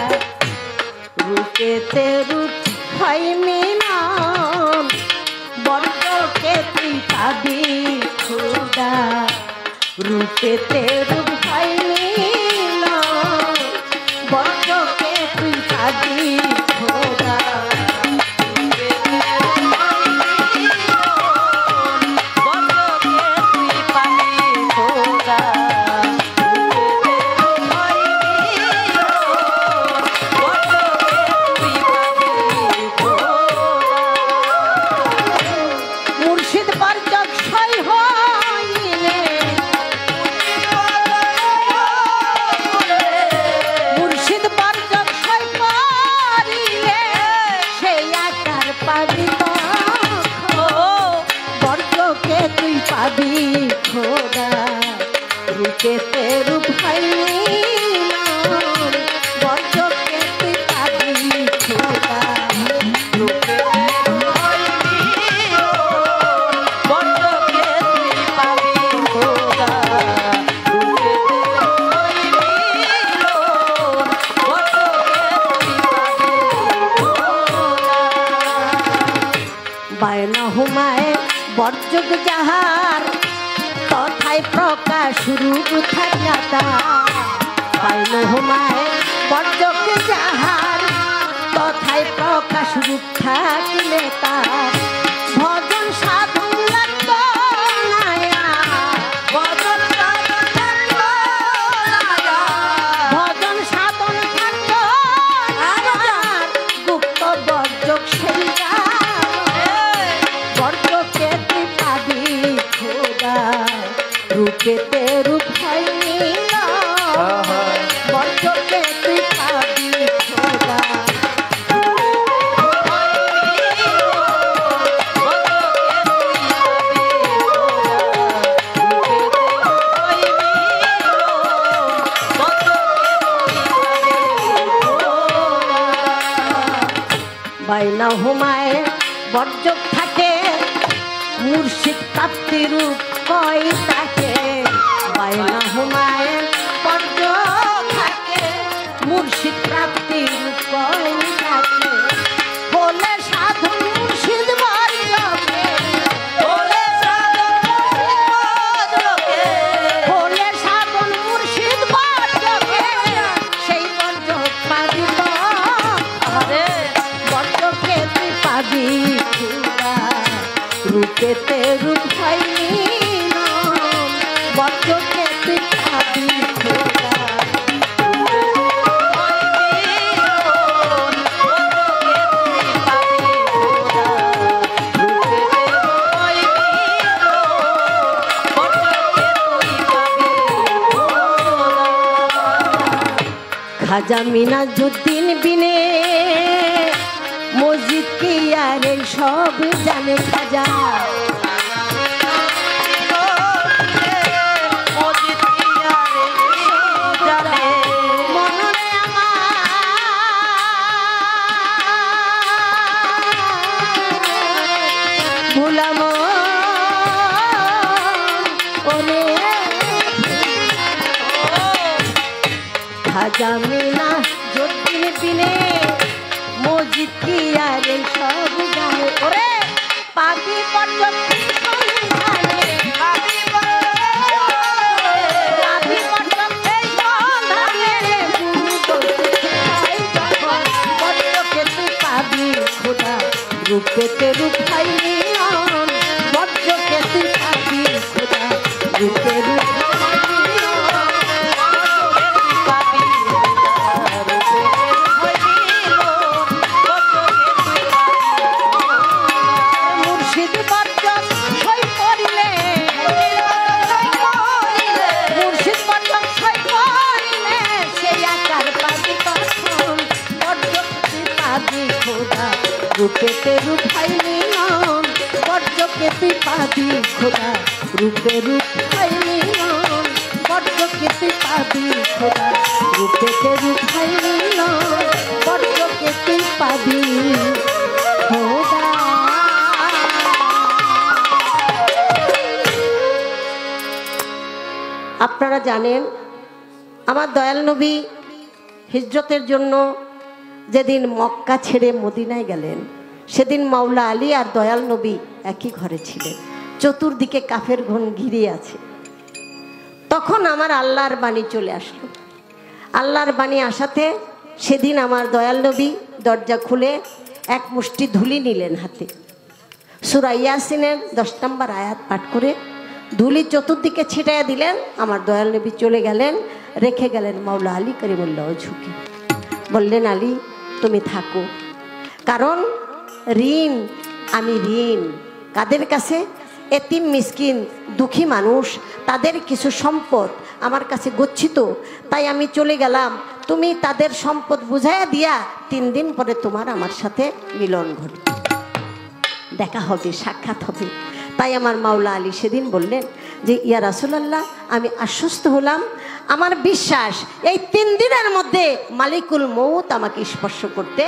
B: রূপেতে রূপ হয় মিলন। বর্জ্যকে তুই পাবি খোদা, রূপেতে রূপ হয় মিলন। বর্জ্যকে তুই পাবি খোদা, খোদা রূপেতে রূপ হয় মিলন। বর্জ্যকে তুই পাবি খোদা, রূপেতে রূপ হয় মিলন। বর্জ্যকে তুই পাবি খোদা, রূপেতে রূপ হয় মিলন। বর্জ্যকে তুই পাবি খোদা। বায়না হুমায় বর্জক যাহার, তথায় প্রকাশ রূপ থাকিয়া তার। পাইল হুমায় বর্জক যাহার, তথায় প্রকাশ রূপ থাকিলে তার। ভজন সাধন লাগত নায়া, ভজন সাধন লাগত নায়া, ভজন সাধন থাকত আমার গুপ্ত বর্জক সেই বর্জকে তুই পাবি খোদা, রূপেতে রূপ হয় মিলন। বর্জকে তুই পাবি খোদা, বাইনা হুমায় বর্জক থাকে, মুর্শিদ প্রাপ্তি রূপ কয় তাকে। বাইনা হুমায় বর্জক থাকে, মুর্শিদ প্রাপ্তি রূপ কয় তাকে। বলে সাধন মুর্শিদ বর্জকে, বলে সাধন মুর্শিদ বর্জকে, সেই বর্জক পাবি বর্জকে তুই পাবি খোদা, রূপেতে রূপ হয় মিলন। বর্জকে তুই পাবি খোদা, খাজা মিনাজুদ্দিন বিনে মসজিদ কি আর সব জানে খাজা। মননে আমার ভুলাম ওরে খাজা মিনাজুদ্দিন বিনে মসজিদ কি আর সব জানে। ওরে পাবি বর্জক সন্ধানে, পাবি বর্জক রূপেতে রূপাই মিলন বর্জকে তুই পাবি খোদা রূপে রূপাই মিলন বর্জকে তুই পাবি খোদা রূপেতে রূপাই মিলন বর্জকে তুই পাবি খোদা। আপনারা জানেন আমার দয়াল নবী হিজরতের জন্য যেদিন মক্কা ছেড়ে মদিনায় গেলেন সেদিন মাওলা আলী আর দয়াল নবী একই ঘরে ছিলেন, চতুর্দিকে কাফের ঘন ঘিরে আছে। তখন আমার আল্লাহর বাণী চলে আসলো। আল্লাহর বাণী আসাতে সেদিন আমার দয়াল নবী দরজা খুলে এক মুষ্টি ধুলি নিলেন হাতে, সূরা ইয়াসিনের 10 নম্বর আয়াত পাঠ করে ধুলি চতুর্দিকে ছিটাইয়া দিলেন। আমার দয়াল নবী চলে গেলেন, রেখে গেলেন মাওলা আলী করিমুল্লাহ ঝুঁকে। বললেন, আলী তুমি থাকো, কারণ ঋণ আমি ঋণ কাদের কাছে? এতিম মিসকিন দুঃখী মানুষ, তাদের কিছু সম্পদ আমার কাছে গচ্ছিত, তাই আমি চলে গেলাম। তুমি তাদের সম্পদ বুঝাইয়া দিয়া 3 দিন পরে তোমার আমার সাথে মিলন ঘটবে, দেখা হবে, সাক্ষাৎ হবে। তাই আমার মাওলা আলী সেদিন বললেন যে ইয়া রাসূলুল্লাহ, আমি আশ্বস্ত হলাম, আমার বিশ্বাস এই 3 দিনের মধ্যে মালিকুল মউত আমাকে স্পর্শ করতে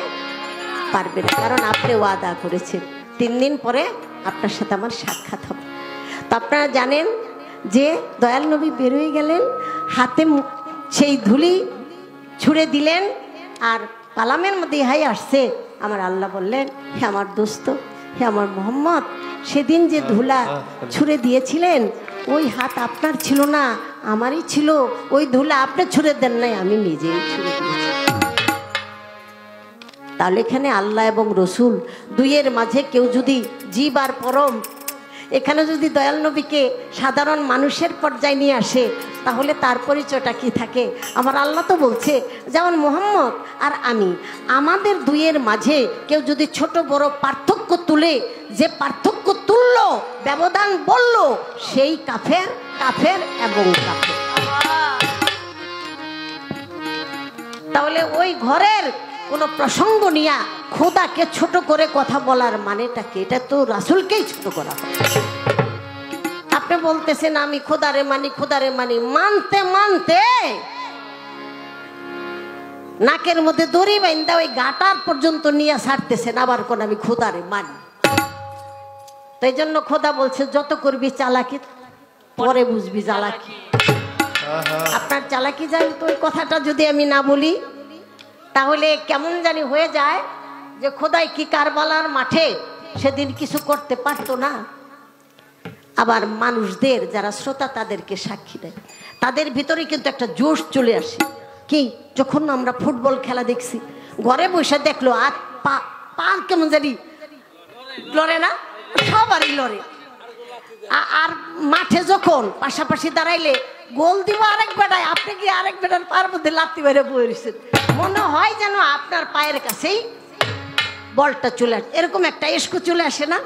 B: পারবে না, কারণ আপনি ওয়াদা করেছেন 3 দিন পরে আপনার সাথে আমার সাক্ষাৎ হবে। তো আপনারা জানেন যে দয়াল নবী বেরোয় গেলেন, হাতে সেই ধুলি ছুঁড়ে দিলেন, আর কালামের মধ্যে ইহাই আসছে। আমার আল্লাহ বললেন, হে আমার দোস্ত, হে আমার মোহাম্মদ, সেদিন যে ধুলা ছুঁড়ে দিয়েছিলেন ওই হাত আপনার ছিল না, আমারই ছিল। ওই ধুলা আপনি ছুঁড়ে দেন নাই, আমি নিজেই ছুঁড়ে দিয়েছি। তাহলে এখানে আল্লাহ এবং রসুল দুইয়ের মাঝে কেউ যদি জীব আর পরম, এখানে যদি দয়াল নবীকে সাধারণ মানুষের পর্যায়ে নিয়ে আসে তাহলে তার পরিচয়টা কি থাকে? আমার আল্লাহ তো বলছে যেমন মোহাম্মদ আর আমি, আমাদের দুইয়ের মাঝে কেউ যদি ছোট বড় পার্থক্য তুলে, যে পার্থক্য তুলল, ব্যবধান বলল, সেই কাফের, কাফের এবং কাফের। তাহলে ওই ঘরের কোনো প্রসঙ্গ নিয়ে খোদাকে ছোট করে কথা বলার মানেটা কি? এটা তো রাসূলকেই ছোট করা হয়। আপনি বলতেছেন আমি খোদারে মানি, খোদারে মানি, মানতে মানতে নাকের মধ্যে দড়ি বাইন্দা ওই গাটার পর্যন্ত নিয়ে ছাড়তেছেন, আবার কোন আমি খোদারে মানি। তাই জন্য খোদা বলছে যত করবি চালাকি পরে বুঝবি চালাকি। আপনার চালাকি যাই তো ওই কথাটা যদি আমি না বলি তাহলে কেমন জানি হয়ে যায় যে খোদাই কি কারবালার মাঠে সেদিন কিছু করতে পারতো না। আবার মানুষদের যারা শ্রোতা তাদেরকে সাক্ষী দেয়, তাদের ভিতরে কিন্তু একটা জোশ চলে আসে। কি যখন আমরা ফুটবল খেলা দেখছি, ঘরে বসে দেখলো আর পা কেমন জানি লড়ে না, সবারই লড়ে। আর মাঠে যখন পাশাপাশি দাঁড়াইলে গোল দিব আরেক বেটায়, আপনি কি আরেক বেটার পার মধ্যে লাত্তি মেরে বসেছেন, মনে হয় যেন আপনার পায়ের কাছেই বলটা চলে আসে। এরকম একটা ইস্কো চলে আসে না?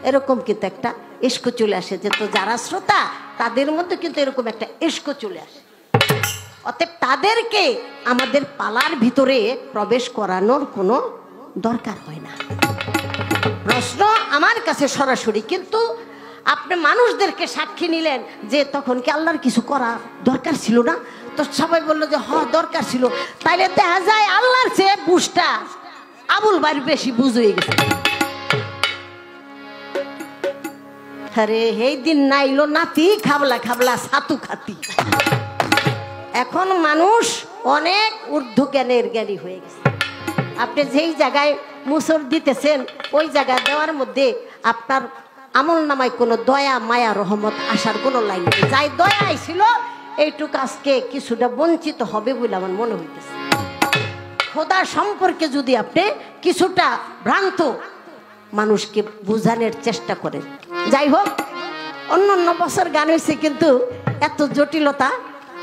B: এরকম কিন্তু একটা ইস্কো চলে আসে, যে তো যারা শ্রোতা তাদের মধ্যে কিন্তু এরকম একটা ইস্কো চলে আসে। অতএব তাদেরকে আমাদের পালার ভিতরে প্রবেশ করানোর কোনো দরকার হয় না। প্রশ্ন আমার কাছে সরাসরি, কিন্তু আপনি মানুষদেরকে সাক্ষী নিলেন যে তখন কি আল্লাহর কিছু করা দরকার ছিল না? তো সবাই বললো যে হ্যাঁ দরকার ছিল। তাইলে দেখা যায় আল্লাহর চেয়ে বুঝটা আবুল ভাইয়ের বেশি বুঝ হয়ে গেছে। আরে এই দিন নাইলো নাতি খাবলা খাবলা ছাতু খাতি। এখন মানুষ অনেক ঊর্ধ্ব জ্ঞানের জ্ঞানী হয়ে গেছে। আপনি যেই জায়গায় মুসর দিতেছেন ওই জায়গায় দেওয়ার মধ্যে আপনার আমল নামায় কোনো দয়া মায়া রহমত আসার কোনো লাইন নেই। যাই দয়া ছিল এইটুকু আজকে কিছুটা বঞ্চিত হবে বলে আমার মনে হইতেছে। খোদা সম্পর্কে যদি আপনি কিছুটা ভ্রান্ত মানুষকে বোঝানোর চেষ্টা করেন। যাই হোক, অন্য অন্য বছর গান হয়েছে কিন্তু এত জটিলতা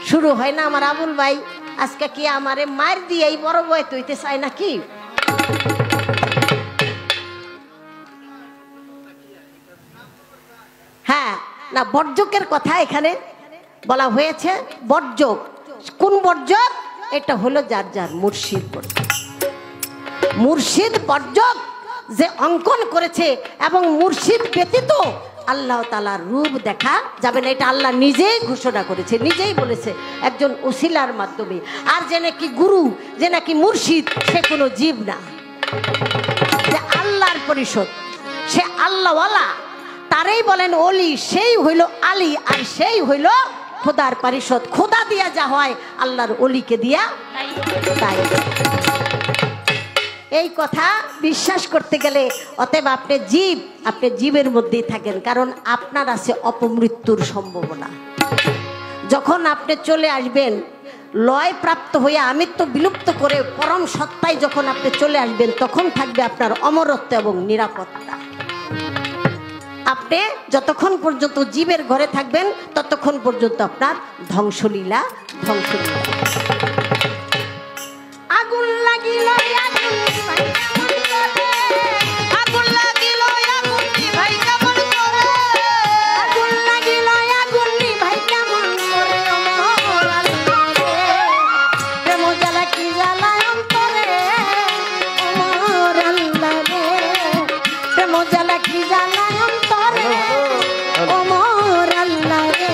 B: শুরু হয় না। আমার আবুল ভাই আজকে কি আমারে মার দিয়ে এই বড় বয় তৈতে চায় নাকি? হ্যাঁ না, বর্জকের কথা এখানে বলা হয়েছে। বর্জক কোন বর্জক? এটা হলো যার যার মুর্শিদ বর্জক। মুর্শিদ বর্জক যে অঙ্কন করেছে এবং মুর্শিদ ব্যতীত আল্লাহ তাআলার রূপ দেখা যাবে না, এটা আল্লাহ নিজেই ঘোষণা করেছে, নিজেই বলেছে একজন ওসিলার মাধ্যমে। আর যে নাকি গুরু, যে নাকি মুর্শিদ, সে কোনো জীব না, যে আল্লাহর পরিষদ, সে আল্লাহওয়ালা, তারই বলেন অলি, সেই হইল আলী, আর সেই হইল খোদার পরিষদ। খোদা দিয়া যা হয় আল্লাহর অলিকে দিয়া তাই। এই কথা বিশ্বাস করতে গেলে অতএব আপনি জীব, আপনি জীবের মধ্যেই থাকেন, কারণ আপনার আছে অপমৃত্যুর সম্ভাবনা। যখন আপনি চলে আসবেন লয় প্রাপ্ত হয়ে আমিত্ব বিলুপ্ত করে পরম সত্তায় যখন আপনি চলে আসবেন, তখন থাকবে আপনার অমরত্ব এবং নিরাপত্তা। আপনি যতক্ষণ পর্যন্ত জীবের ঘরে থাকবেন ততক্ষণ পর্যন্ত আপনার ধ্বংসলীলা ধ্বংসলীলা। আগুন লাগিল আগুন লাগিল আগুন নিভাই কেমন করে, আগুন লাগিল আগুন নিভাই কেমন করে, অমর আল্লাহ রে প্রেম জ্বালা কি জ্বালায় অন্তরে, অমর আল্লাহ রে প্রেম জ্বালা কি জ্বালায় অন্তরে, অমর আল্লাহ রে।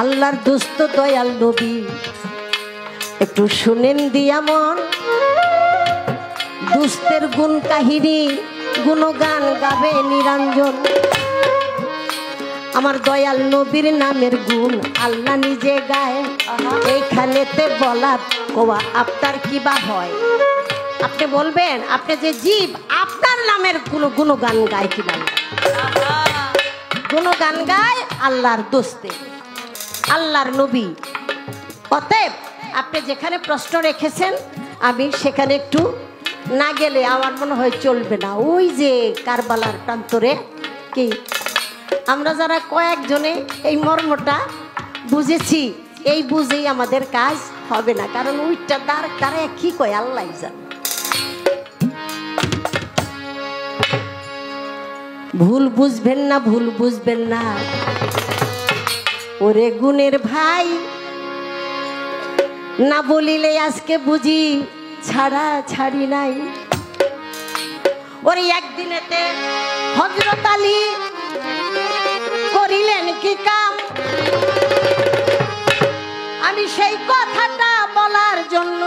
B: আল্লাহর দুস্থ দয়াল নবী একটু শুনেন দিয়া মন, দুস্থের গুণ কাহিনী গুণগান গাবে নিরঞ্জন। আমার দয়াল নবীর নামের গুণ আল্লাহ নিজে গায়, এইখানেতে বলা কোয়া আপনার কি বা হয়? আপনি বলবেন, আপনি যে জীব, আপনার নামের গুণগান গায় কিনা? গুণগান গায় আল্লাহর দোস্তে, আল্লাহর নবী। অতএব আপনি যেখানে প্রশ্ন রেখেছেন আমি সেখানে একটু না গেলে আমার মনে হয় চলবে না। ওই যে কারবালার প্রান্তরে কি আমরা যারা কয়েকজনে এই মর্মটা বুঝেছি, এই বুঝেই আমাদের কাজ হবে না, কারণ ওইটা তারা কি কয় আল্লাহ জানে। ভুল বুঝবেন না, ভুল বুঝবেন না ওরে গুণের ভাই, না বলিলে আজকে বুঝি ছাড়া ছাড়ি নাই। ওরে একদিনেতে হযরত আলী করিলেন কি কাম, আমি সেই কথাটা বলার জন্য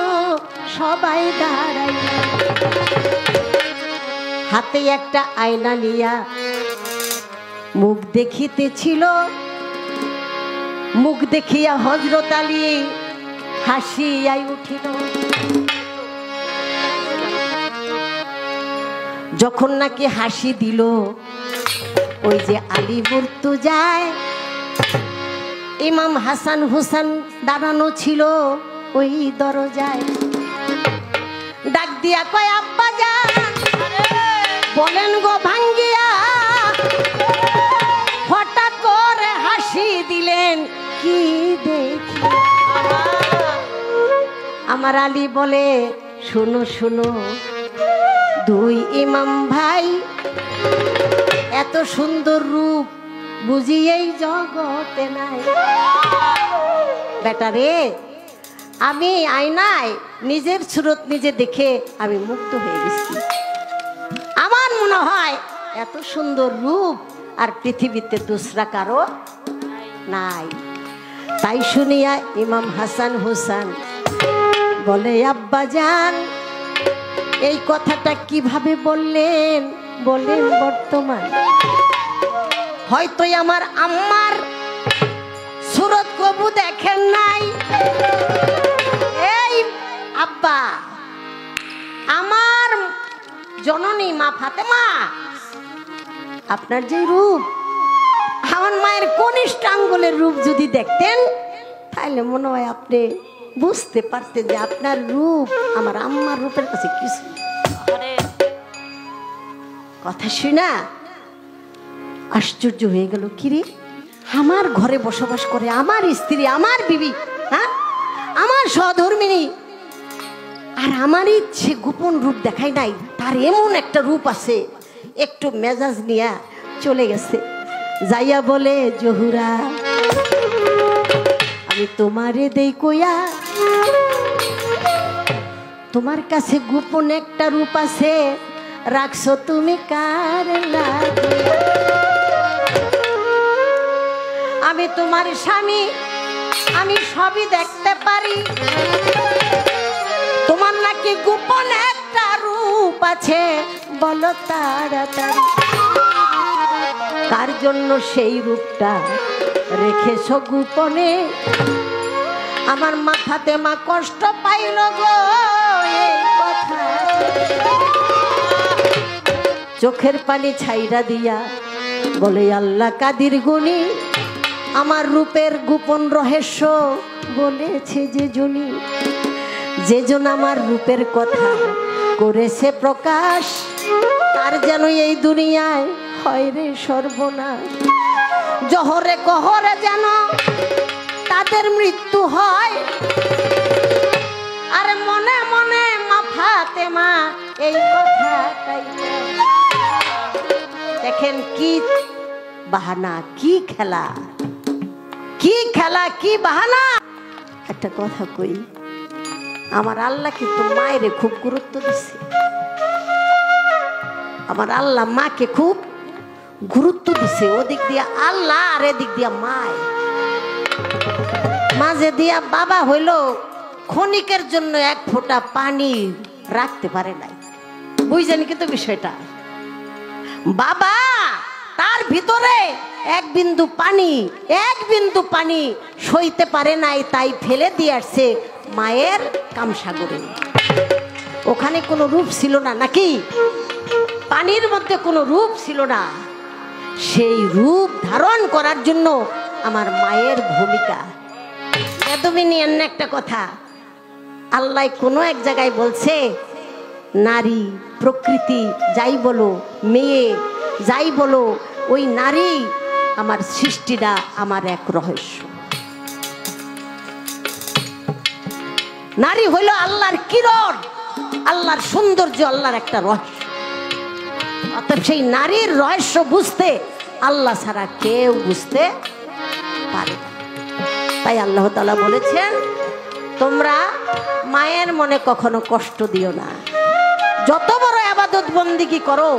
B: সবাই দাঁড়াই। হাতে একটা আয়না নিয়া মুখ দেখিতেছিল, মুখ দেখিয়া হযরত আলী হাসিয়াই উঠিল। যখন নাকি হাসি দিল, ওই যে আলী মুর্তজায় ইমাম হাসান হুসেন দাঁড়ানো ছিল ওই দরজায়, ডাক দিয়া কয় আব্বা যান, বলেন গো ভাঙ্গিয়া, হঠাৎ করে হাসি দিলেন কি দেখি? আমার আলী বলে শোনো শোনো দুই ইমাম ভাই, এত সুন্দর রূপ বুঝি এই জগতে নাই। বেটা রে, আমি আয়নায় নিজের সুরত নিজে দেখে আমি মুগ্ধ হয়ে গেছি। আমার মনে হয় এত সুন্দর রূপ আর পৃথিবীতে দুসরা কারো নাই। তাই শুনিয়া ইমাম হাসান হুসেন বলে আব্বা জান, এই কথাটা কিভাবে বললেন? বলেন বর্তমান হয়তো আমার আম্মার সুরত কবু দেখেন নাই। এই আব্বা, আমার জননী মা ফাতেমা, আপনার যে রূপ, আমার মায়ের কনিষ্ঠ আঙ্গুলের রূপ যদি দেখতেন তাহলে মনে হয় আপনি বুঝতে পারতেন যে আপনার রূপ আমার আম্মার রূপের কাছে কিছু। কথা শুনা আশ্চর্য হয়ে গেল, কিরে আমার ঘরে বসবাস করে আমার স্ত্রী, আমার বিবি, হ্যাঁ আমার সহধর্মিনী আর আমার ইচ্ছে গোপন রূপ দেখাই নাই, তার এমন একটা রূপ আছে, একটু মেজাজ নিয়া চলে গেছে। যাইয়া বলে জহুরা আমি তোমারে দেই কইয়া, তোমার কাছে গোপন একটা রূপ আছে, রাখছো তুমি কার লাগিয়া। আমি তোমার স্বামী, আমি সবই দেখতে পারি, তোমার নাকি গোপন একটা রূপ আছে, বলো তাড়াতাড়ি কার জন্য সেই রূপটা রেখেছো গোপনে। আমার মাথাতে মা কষ্ট পাইল গো এই কথা, চোখের পানি ছাইরা দিয়া বলে আল্লাহ কাদির গুণী, আমার রূপের গোপন রহস্য বলেছে যে জনি, যে জন আমার রূপের কথা করেছে প্রকাশ, তার যেন এই দুনিয়ায় হয় রে সর্বনাশ। জহরে কহরে যেন তাদের মৃত্যু হয়, আর মনে মনে মা ফাতেমা এই কথাটাই। দেখেন কি বাহানা, কি খেলা, কি খেলা, কি বাহানা। একটা কথা কই, আমার আল্লাহ কিন্তু মায়েরে খুব গুরুত্ব দিছে। আমার আল্লাহ মাকে খুব গুরুত্ব দিছে, ওদিক দিয়া আল্লাহ আর এদিক দিয়া মায়। মাঝে দিয়া বাবা হইল ক্ষণিকের জন্য এক ফোঁটা পানি রাখতে পারে নাই, বুঝছেন কিন্তু বিষয়টা। বাবা তার ভিতরে এক বিন্দু পানি সইতে পারে নাই, তাই ফেলে দিয়ে আসছে মায়ের কামসাগরে। ওখানে কোনো রূপ ছিল না নাকি, পানির মধ্যে কোনো রূপ ছিল না, সেই রূপ ধারণ করার জন্য আমার মায়ের ভূমিকা। তুমি নিয়ে একটা কথা, আল্লাহ কোনো এক জায়গায় বলছে নারী প্রকৃতি যাই বলো, মেয়ে যাই বলো, ওই নারী আমার সৃষ্টিটা আমার এক রহস্য। নারী হইল আল্লাহর কিরণ, আল্লাহর সৌন্দর্য, আল্লাহর একটা রহস্য। অতএব সেই নারীর রহস্য বুঝতে আল্লাহ ছাড়া কেউ বুঝতে পারে না। তাই আল্লাহ তাআলা বলেছেন তোমরা মায়ের মনে কখনো কষ্ট দিও না। যত বড় ইবাদত বন্দেগী করো,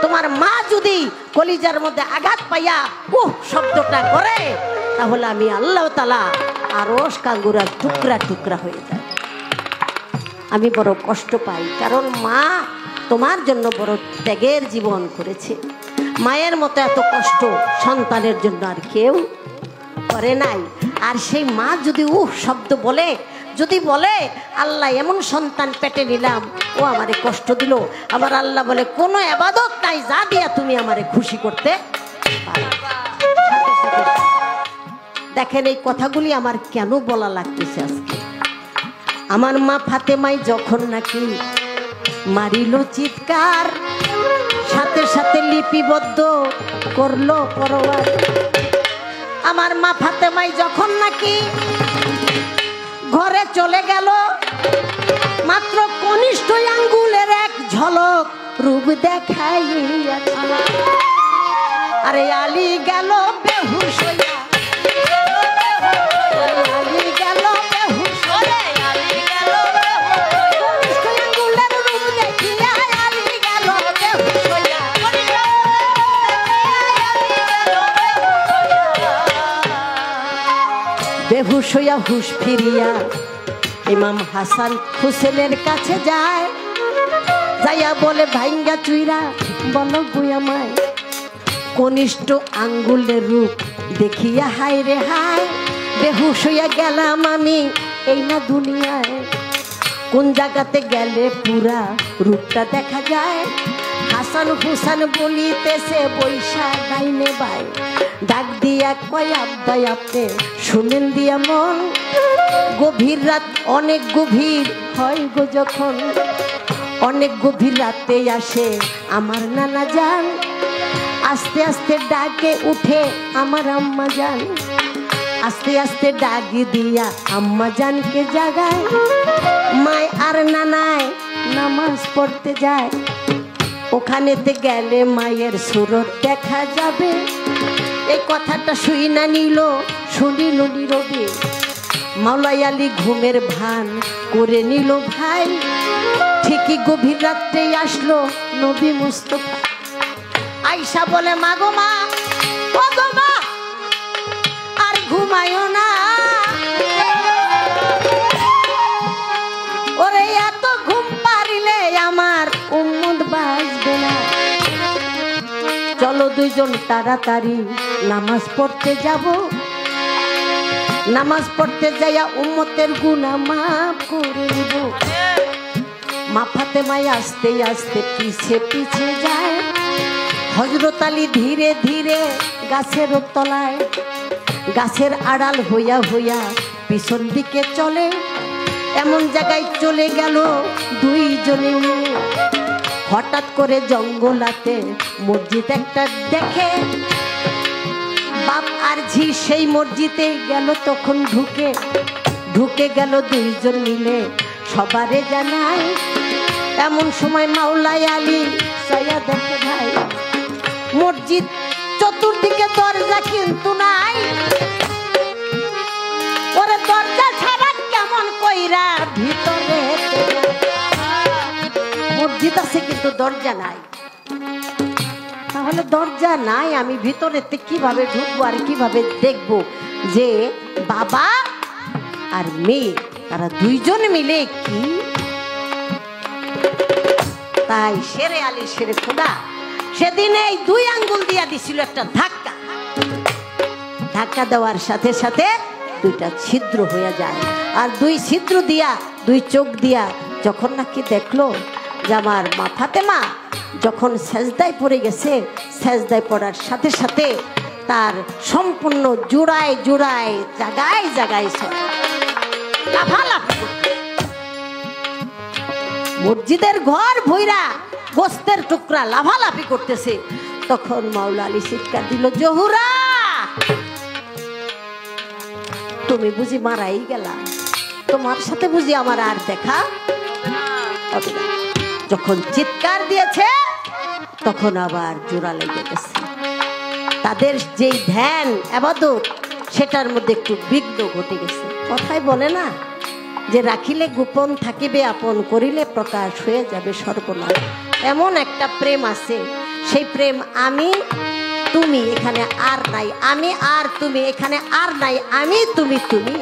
B: তোমার মা যদি কলিজার মধ্যে আঘাত পাইয়া শব্দটা করে, তাহলে আমি আল্লাহ তাআলা আরশ কাঙ্গুরা টুকরা টুকরা হয়ে যায়। আমি বড় কষ্ট পাই, কারণ মা তোমার জন্য বড় ত্যাগের জীবন করেছে। মায়ের মতো এত কষ্ট সন্তানের জন্য আর কেউ করে নাই। আর সেই মা যদি শব্দ বলে, যদি বলে আল্লাহ এমন সন্তান পেটে নিলাম, ও আমারে কষ্ট দিল, আবার আল্লাহ বলে কোনো ইবাদত নাই যা দিয়া তুমি আমারে খুশি করতে পারো। দেখেন এই কথাগুলি আমার কেন বলা লাগতেছে আজকে। আমার মা ফাতেমাই যখন নাকি মারিল চিৎকার, সাথে সাথে লিপিবদ্ধ করলো পরোয়ার। আমার মা ফাতেমাই যখন নাকি ঘরে চলে গেল, মাত্র কনিষ্ঠ আঙ্গুলের এক ঝলক রূপ দেখাইয়াছে। আরে আলী গেল বেহুশ হইয়া, আলী গেল বেহুশ হইয়া, কনিষ্ঠ আঙ্গুলের রূপ দেখিয়া আলী গেল বেহুশ হইয়া। বেহুশ হইয়া হুশ ফিরিয়া ইমাম হাসান হুসেনের কাছে যায়, যাইয়া বলে ভাইঙ্গা চুইরা বলো গুয়া মায়, কনিষ্ঠ আঙ্গুলের রূপ দেখিয়া হায় রে হায়, বেহুশ হইয়া গেলাম আমি এই না দুনিয়ায়। কোন জায়গাতে গেলে পুরা রূপটা দেখা যায়। হাসান হুসান বলিতেছে বৈশা ডাইনে বাই, ডাক দিয়া কয় আব্বাই আপনি শুনেন দিয়া মন, গভীর রাত অনেক গভীর হয় গো যখন, অনেক গভীর রাতে আসে আমার নানা জান, আস্তে আস্তে ডাকে উঠে আমার আম্মা জান। আস্তে আস্তে ডাকি দিয়া আম্মা জানকে জাগায়, মায় আর নানায় নামাজ পড়তে যায়। ওখানেতে গেলে মায়ের সুরত দেখা যাবে। এই কথাটা শুইনা শুনিল নীরবে। মাওলাই আলী ঘুমের ভান করে নিল ভাই। ঠিকই গভীর রাত্রে আসলো নবী মুস্তফা। আয়সা বলে মাগো মা, ও গো মা, আর ঘুমায়ো না, ওরে এত ঘুম পারিলে আমার উম্মত বাঁচবে না। চলো দুইজন তাড়াতাড়ি নামাজ পড়তে যাব। নামাজ পড়তে যাইয়া উম্মতের গুনাহ মাফ করে নিব। মা ফাতেমায় আস্তে আস্তে পিছে পিছে যায়। হযরত আলী ধীরে ধীরে গাছের তলায়, গাছের আড়াল হইয়া হইয়া পিছন দিকে চলে। এমন জায়গায় চলে গেল দুইজনে মিলে। হঠাৎ করে জঙ্গলাতে মসজিদ একটা দেখে। বাপ আর ঝি সেই মসজিদে গেল তখন ঢুকে গেল দুইজন মিলে সবারে জানায়। এমন সময় মাওলাই আলী সাইয়া দেখে ভাই মসজিদ চতুর্দিকে দরজা কিন্তু নাই। ওরে দরজা ছাড়া কেমন কইরা ভিতরে, মসজিদ আছে কিন্তু দরজা নাই। তাহলে দরজা নাই, আমি ভিতরেতে কিভাবে ঢুকবো আর কিভাবে দেখবো যে বাবা আর মেয়ে তারা দুইজন মিলে কি? তাই শেরে আলী শেরে খোদা সেদিন এই দুই আঙ্গুল দিয়া দিছিল একটা ধাক্কা। ধাক্কা দেওয়ার সাথে সাথে দুইটা ছিদ্র হয়ে যায়। আর দুই ছিদ্র দিয়া, দুই চোখ দিয়া যখন নাকি দেখলো যে আমার মা ফাতেমা যখন সেজদায় পড়ে গেছে, সেজদায় পড়ার সাথে সাথে তার সম্পূর্ণ জোড়ায় জোড়ায় জায়গায় জায়গায় লাফালাফি, মসজিদের ঘর ভইরা গোস্তের টুকরা লাফালাফি করতেছে। তখন মাওলা আলী চিৎকার দিল, জহুরা তুমি বুঝি মারাই গেলা, তোমার সাথে বুঝি আমার আর দেখা হবে না। যখন চিৎকার দিয়েছে তখন আবার জোড়া লেগে গেছে। তাদের যেই ধ্যান ইবাদত সেটার মধ্যে একটু বিঘ্ন ঘটে গেছে। কথাই বলে না যে রাখিলে গোপন থাকিবে আপন, করিলে প্রকাশ হয়ে যাবে সর্বনাশ। এমন একটা প্রেম আছে, সেই প্রেম আমি তুমি এখানে আর নাই, আমি আর তুমি এখানে আর নাই, আমি তুমি তুমি।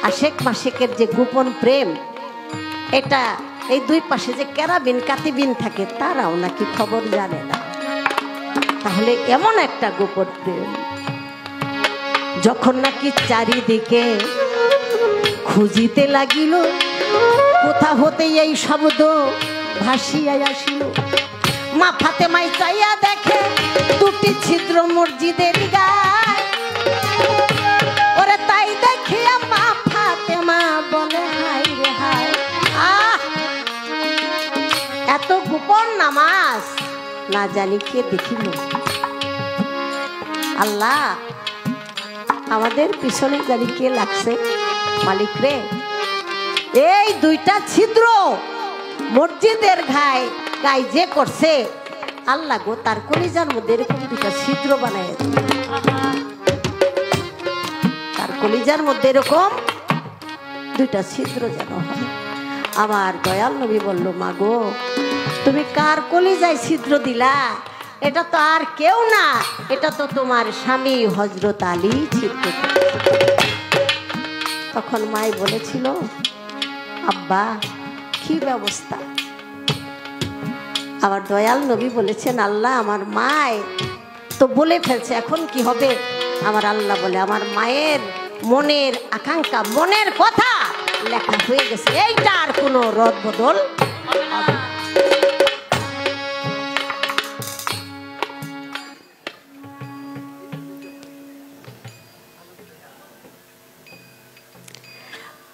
B: আশেক মাশেকের যে গোপন প্রেম, এটা এই দুই পাশে যে কেরাবিন কাতিবিন থাকে তারাও নাকি খবর জানে না। তাহলে এমন একটা গোপন প্রেম, যখন নাকি চারিদিকে খুঁজিতে লাগিল, কোথা হতে এই শব্দ ভাসিয়া আসিল। মা ফাতেমাই চাইয়া দেখে দুটি ছিদ্র মসজিদের গায়ে। ওরে তাই দেখিয়া মা ফাতেমা বলে হায় রে হায়, এত গোপন নামাজ না জানি কে দেখিল। আল্লাহ আমাদের পিছনে জানি কে লাগছে, মালিক রে এই দুইটা ছিদ্র মসজিদের গায়ে যে করছে, আল্লাহ গো তার কলিজার মধ্যে এরকম দুইটা ছিদ্র বানায়, তার কলিজার মধ্যে এরকম দুইটা ছিদ্র যেন হয়। আমার দয়াল নবী বলল, মা গো তুমি কার কলিজায় ছিদ্র দিলা? এটা তো আর কেউ না, এটা তো তোমার স্বামী হযরত আলী ছিদ্র। তখন মাই বলেছিল, আব্বা কি ব্যবস্থা? আমার দয়াল নবী বলেছেন, আল্লাহ আমার মায় তো বলে ফেলছে, এখন কি হবে? আমার আল্লাহ বলে, আমার মায়ের মনের আকাঙ্ক্ষা, মনের কথা লেখা হয়ে গেছে, এইটা আর কোনো রদ বদল হবে না।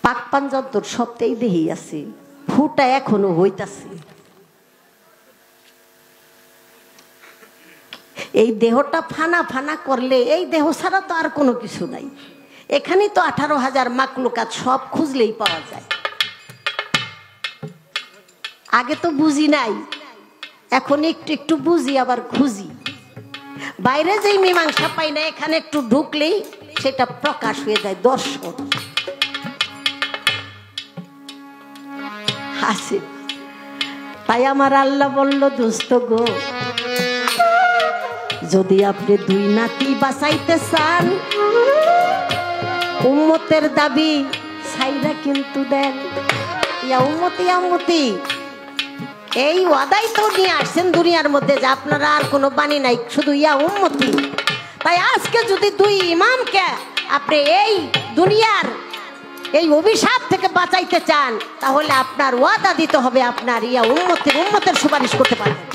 B: পাক পাঞ্জাতর সবটাই দেহি আছে, ফুটা এখনো হইতাছে। এই দেহটা ফানা ফানা করলে এই দেহ ছাড়া তো আর কোনো কিছু নাই। এখানেই তো 18,000 মাকলুকাত, সব খুঁজলেই পাওয়া যায়। আগে তো বুঝি নাই, এখন একটু একটু বুঝি আবার খুঁজি। বাইরে যেই মীমাংসা পাই না, এখানে একটু ঢুকলেই সেটা প্রকাশ হয়ে যায় দর্শন। হাসি। তাই আমার আল্লাহ বলল, দোস্ত গো, যদি আপনি 2 নাতি বাঁচাইতে চান, উম্মতের দাবি ছাইরা কিন্তু দেন। ইয়া উম্মতি ইয়া উম্মতি, এই ওয়াদাই তো নিয়ে আসছেন দুনিয়ার মধ্যে যে আপনারা আর কোনো বাণী নাই, শুধু ইয়া উম্মতি। তাই আজকে যদি 2 ইমামকে আপনি এই দুনিয়ার এই অভিশাপ থেকে বাঁচাইতে চান, তাহলে আপনার ওয়াদা দিতে হবে, আপনার ইয়া উম্মতের সুপারিশ করতে পারবেন।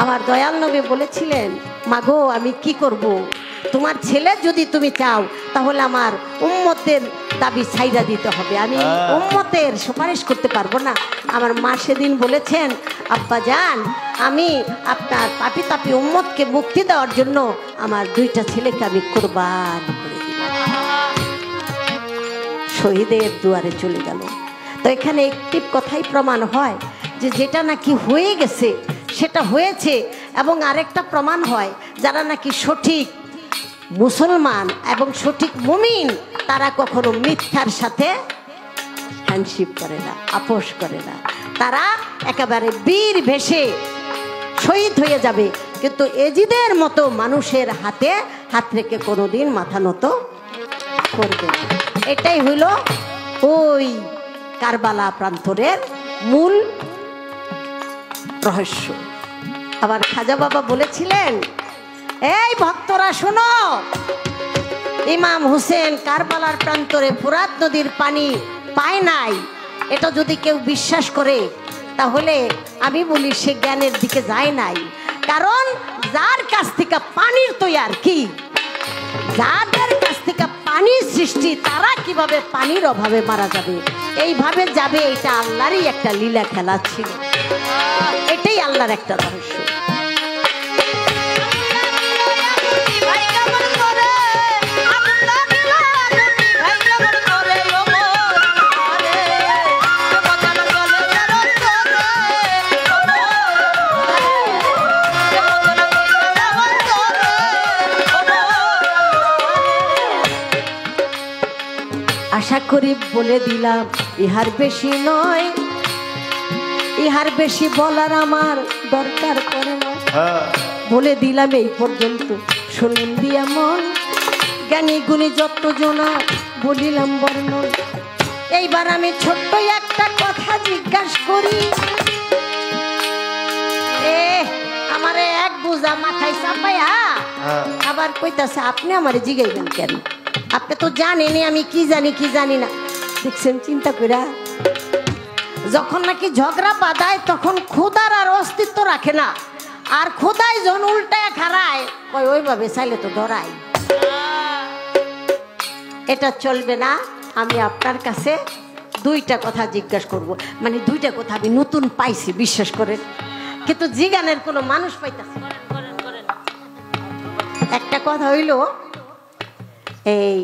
B: আমার দয়াল নবী বলেছিলেন, মাগো আমি কি করব, তোমার ছেলে যদি তুমি চাও তাহলে আমার উম্মতের দাবি ছাইরা দিতে হবে, আমি উম্মতের সুপারিশ করতে পারবো না। আমার মা সেদিন বলেছেন, আব্বা জান, আমি আপনার পাপি তাপি উম্মতকে মুক্তি দেওয়ার জন্য আমার 2টা ছেলেকে আমি কুরবান করে দিলাম। শহীদের দুয়ারে চলে গেল। তো এখানে একটি কথাই প্রমাণ হয় যে যেটা নাকি হয়ে গেছে সেটা হয়েছে, এবং আরেকটা প্রমাণ হয় যারা নাকি সঠিক মুসলমান এবং সঠিক মুমিন, তারা কখনো মিথ্যার সাথে হ্যান্ডশিপ করে না, আপোষ করে না। তারা একেবারে বীর ভেসে শহীদ হয়ে যাবে, কিন্তু এজিদের মতো মানুষের হাতে হাত রেখে কোনোদিন মাথা নত করবে না। এটাই হইল ওই কারবালা প্রান্তরের মূল রহস্য। আবার খাজা বাবা বলেছিলেন, এই ভক্তরা শোনো, ইমাম হুসেন কারবালার প্রান্তরে ফুরাত নদীর পানি পায় নাই, এটা যদি কেউ বিশ্বাস করে তাহলে আমি বলি সে জ্ঞানের দিকে যায় নাই। কারণ যার কাছ থেকে পানির তৈয়ার কি, যাদের কাছ থেকে পানির সৃষ্টি, তারা কিভাবে পানির অভাবে মারা যাবে, এইভাবে যাবে, এটা আল্লাহরই একটা লীলা খেলা ছিল। এটাই আল্লাহর একটা রহস্য। আশা করি বলে দিলাম, ইহার বেশি নয়, ইহার বেশি বলার আমার দরকার পড়ে না। বলে দিলাম এই পর্যন্ত, শুনুন দিয়া মন, জ্ঞানী গুণী যত জনা বলিলাম বর্ণন। এইবার আমি ছোট্ট একটা কথা জিজ্ঞাসা করি, আমারে এক বোঝা মাথায় চাপাইয়া আবার কইতাছে আপনি আমারে জিগাইবেন কেন, আপনি তো জানেনি আমি কি জানি না। দেখছেন চিন্তা কইরা, যখন নাকি ঝগড়া বাঁধায় তখন খোদার আর অস্তিত্ব রাখে না, আর খোদাই যখন উল্টায় খাড়ায় কই ওইভাবে চাইলে তো ধরাই। এটা চলবে না। আমি আপনার কাছে 2টা কথা জিজ্ঞাসা করব, মানে 2টা কথা আমি নতুন পাইছি, বিশ্বাস করেন, কিন্তু জিগানের কোনো মানুষ পাইতাছে। একটা কথা হইল, এই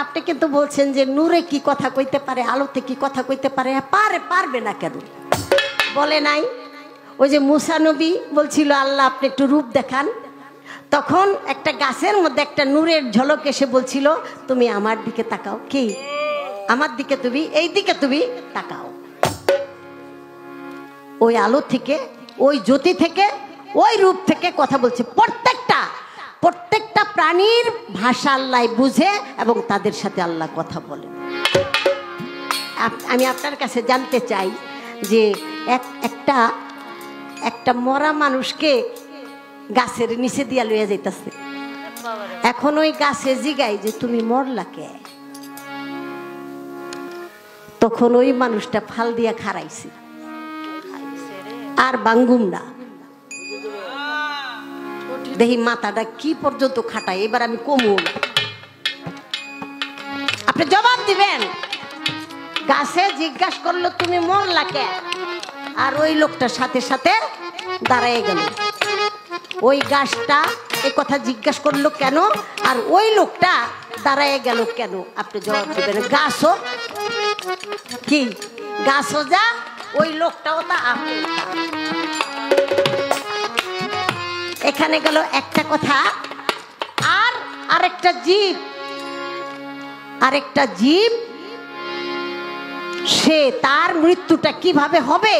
B: আপনি কিন্তু বলছেন যে নূরে কি কথা কইতে পারে, আলোতে কি কথা কইতে পারে, পারবে না কেন বলে নাই? ওই যে মুসা নবী বলছিল, আল্লাহ আপনি একটু রূপ দেখান, তখন একটা গাছের মধ্যে একটা নূরের ঝলক এসে বলছিল, তুমি আমার দিকে তাকাও। কি আমার দিকে? তুমি এই দিকে তুমি তাকাও। ওই আলো থেকে, ওই জ্যোতি থেকে, ওই রূপ থেকে কথা বলছে। প্রত্যেকটা প্রাণীর ভাষা আল্লাহ বুঝে এবং তাদের সাথে আল্লাহ কথা বলে। আমি আপনার কাছে জানতে চাই যে একটা মরা মানুষকে গাছের নিচে দিয়া লইয়া যাইতাছে, এখন ওই গাছে জিগাই যে তুমি মরলা কে, তখন ওই মানুষটা ফাল দিয়া খাড়াইছে, আর বাঙ্গুম না, দেখি মাথাটা কি পর্যন্ত খাটায়। এবার আমি কমু, আপনি জবাব দিবেন। গাছে জিজ্ঞাসা করলো তুমি মরলা কে, আর ওই লোকটার সাথে সাথে দাঁড়ায় গেল। ওই গাছটা এ কথা জিজ্ঞাসা করলো কেন, আর ওই লোকটা দাঁড়ায় গেল কেন? আপনি জবাব দেবেন। গাছও কি, গাছও যা, ওই লোকটাও তা, আপনি তা। এখানে গেল একটা কথা। আর আরেকটা জীব, আরেকটা জীব, সে তার মৃত্যুটা কিভাবে হবে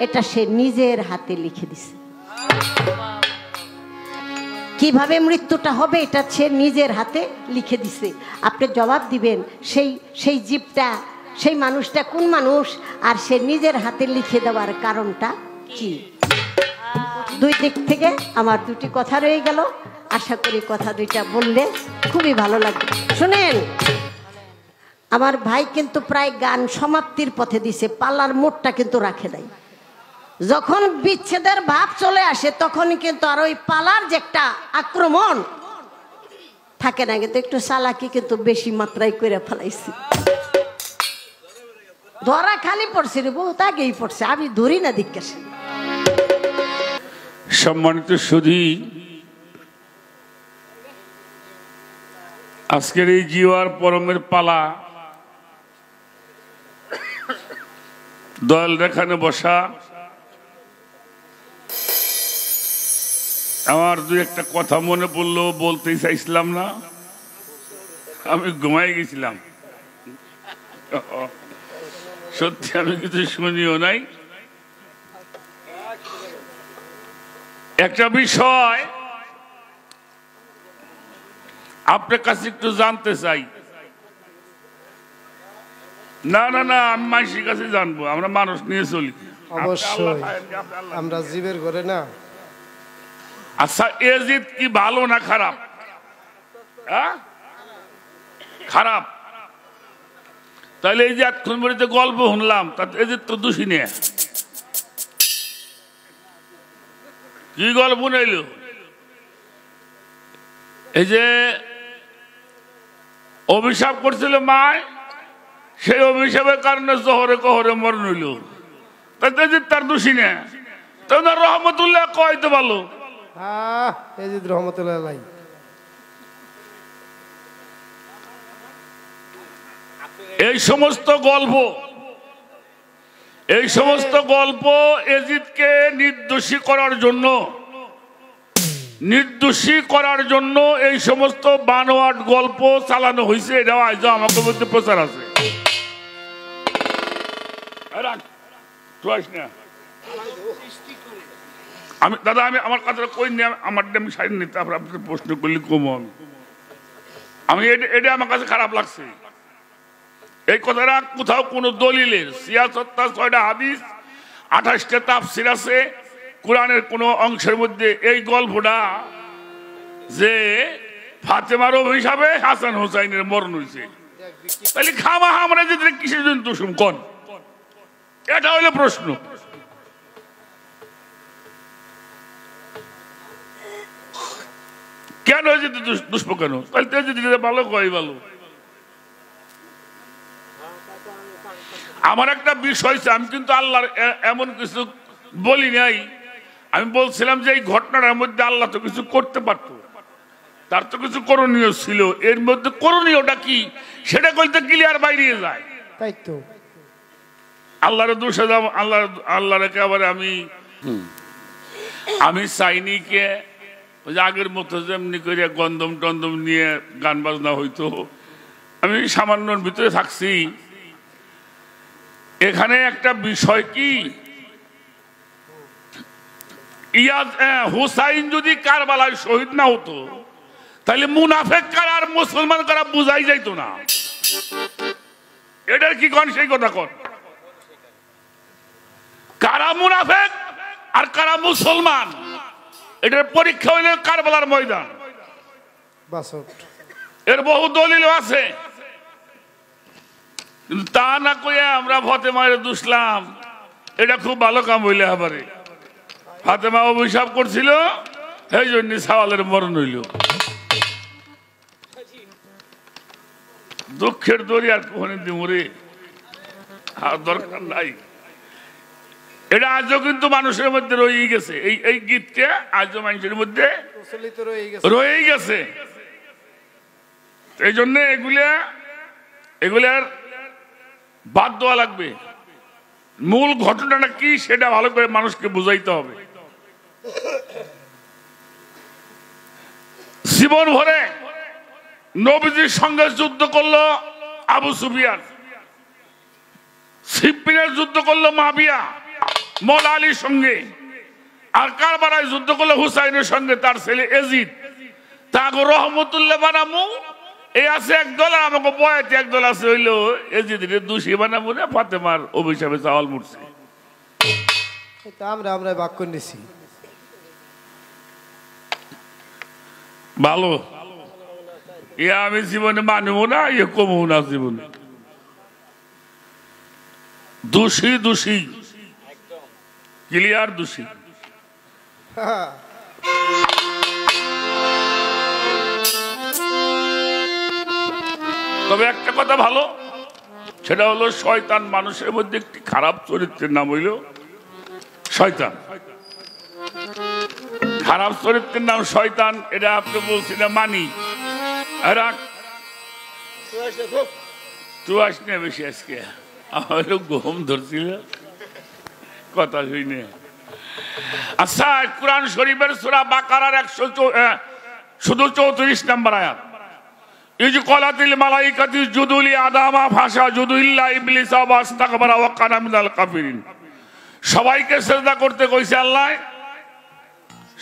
B: এটা সে নিজের হাতে লিখে দিছে। কিভাবে মৃত্যুটা হবে এটা সে নিজের হাতে লিখে দিছে। আপনি জবাব দিবেন সেই জীবটা, সেই মানুষটা কোন মানুষ, আর সে নিজের হাতে লিখে দেওয়ার কারণটা কি? দুই দিক থেকে আমার দুটি কথা রয়ে গেল। আশা করি কথা দুইটা বললে খুবই ভালো লাগবে। শুনেন, আমার ভাই কিন্তু প্রায় গান সমাপ্তির পথে দিছে, পাল্লার মোড়টা কিন্তু রাখে নাই। যখন বিচ্ছেদের ভাব চলে আসে তখন কিন্তু আর ওই পালার যে একটা আক্রমণ থাকে না, কিন্তু একটু চালাকি কিন্তু বেশি মাত্রায় করে ফেলাইছি। ধরা খালি পড়ছে রে, বহুত আগেই পড়ছে, আমি ধরি না দিককাছে।
A: সম্মানিত সুধী, আজকের এই জিওয়ার পরমের পালা দয়াল রেখানে বসা। আমার দুই একটা কথা মনে পড়লো, বলতে চাইছিলাম না, আমি ঘুমাই গেছিলাম। সত্যি আমি কিছু শুনিও নাই। একটা বিষয় আপনার কাছে একটু জানতে চাই। না না না, আমি মানুষের কাছে জানবো, আমরা মানুষ নিয়ে চলি।
C: অবশ্যই আমরা জীবের ঘরে না।
A: আচ্ছা, এজিদ কি ভালো না খারাপ? খারাপ। তাহলে এই যে এতক্ষণ পর্যন্ত গল্প শুনলাম, তাতে এজিদ তো দোষী নেই। কি গল্প নাইল? এই যে অভিশাপ করছিল মায়, সেই অভিশাপের কারণে জহরে কহরে মরণ হইল। তাতে তার দোষী নেই, তার রহমতুল্লাহ কয়তো ভালো।
C: এজিদ রহমতুল্লাহ আলাইহি।
A: এই সমস্ত গল্প এজিদকে নির্দোষী করার জন্য এই সমস্ত বানোয়াট গল্প চালানো হয়েছে। এটাও আজ আমাকে মধ্যে প্রচার আছে। আমি দাদা, আমি আমার কথাটা কই নি, আমার আমি সাইড নিতে, তারপর আপনার প্রশ্ন করলে কমো। আমি এটা আমার কাছে খারাপ লাগছে। এই কথাটা কোথাও কোনো দলিলের ৬৬টা হাদিস, ২৮টা তাফসির আছে, কোরআনের কোনো অংশের মধ্যে এই গল্পটা যে ফাতেমার অভিশাপে হাসান হোসাইনের মরণ হয়েছে, তাহলে খামাখা আমরা যে কিসের জন্য দোষম কোন? এটা হইলো প্রশ্ন। কেন যদি দুষ্প কেন? তাহলে যদি ভালো কয় ভালো। আমার একটা বিষয়, আমি কিন্তু আল্লাহর এমন কিছু বলি নাই। আমি বলছিলাম যে এই ঘটনার মধ্যে আল্লাহ তো কিছু করতে পারত, তার তো কিছু করণীয় ছিল। এর মধ্যে করণীয়টা কি সেটা বলতে ক্লিয়ার বাইরে যায়।
C: তাই তো
A: আল্লাহর দোষে দাম, আল্লাহর একেবারে আমি চাইনি কে ওই যে আগের মতো যেমনি করে গন্ধম টন্দম নিয়ে গান বাজনা হইতো, আমি সামান্যর ভিতরে থাকছি। এখানে একটা বিষয় কি, হুসাইন যদি কারবালায় শহীদ না হতো তাহলে মুনাফেক কারা আর মুসলমান কারা বুঝাই যাইতো না। এটার কি কন সেই কথা কন, কারা মুনাফেক আর কারা মুসলমান, এটার পরীক্ষা হইলে কারবালার ময়দান। এর বহু দলিল আছে, কিন্তু তা না কইয়া আমরা ফাতেমার দুষলাম, এটা খুব ভালো কাম হইলে হবে। ফাতেমা অভিশাপ করছিল, সেই জন্য সাওয়ালের মরণ হইল। দুঃখের দরি আর কোহনে দিমরে আর দরকার নাই। এটা আজও কিন্তু মানুষের মধ্যে রয়েই গেছে, এই গীতটা আজও মানুষের মধ্যে
E: প্রচলিত রয়ে গেছে।
A: রয়েই গেছে। এই জন্য এগুলার বাদ দেওয়া লাগবে। মূল ঘটনাটা কি সেটা ভালো করে মানুষকে বুঝাইতে হবে। জীবন ভরে নবীজির সঙ্গে যুদ্ধ করলো আবু সুফিয়ান, সিফিনের যুদ্ধ করলো মুআবিয়া মওলা আলীর সঙ্গে, আর কারবালায় যুদ্ধ করলো হুসাইনের সঙ্গে তার ছেলে এজিদ। তাকে রহমতুল্লাহ বানামু এই আছে একদল, আর আমাকে বয়াতে একদল আছে হইল এজিদের দোষী বানাবো না, ফাতেমার অভিশাপে চাওয়াল মরছে।
E: তা আমরা বাক্য নিছি
A: ভালো, এ আমি জীবনে মানবো না, এ কমবো না জীবনে। দোষী দোষী ক্লিয়ার দোষী। তবে একটা কথা ভালো, সেটা হলো শয়তান মানুষের মধ্যে একটি খারাপ চরিত্রের নাম হইল শয়তান। খারাপ চরিত্রের নাম শয়তান, এটা আপনি বলছিলেন মানি। তুই আস না বেশি আজকে, আমার গহম ধরছিল কথা শুনে। আচ্ছা, কুরআন শরীফের সূরা বাকারার 134 নম্বর আয়াত, ইজ ক্বালাতিল মালাইকাতু ইসজুদু লি আদামা ফাসাজুদু ইল্লা ইবলিসা ওয়াস্তাকবারা ওয়া কানা মিনাল কাফিরিন। সবাইকে সিজদা করতে কইছে আল্লাহ,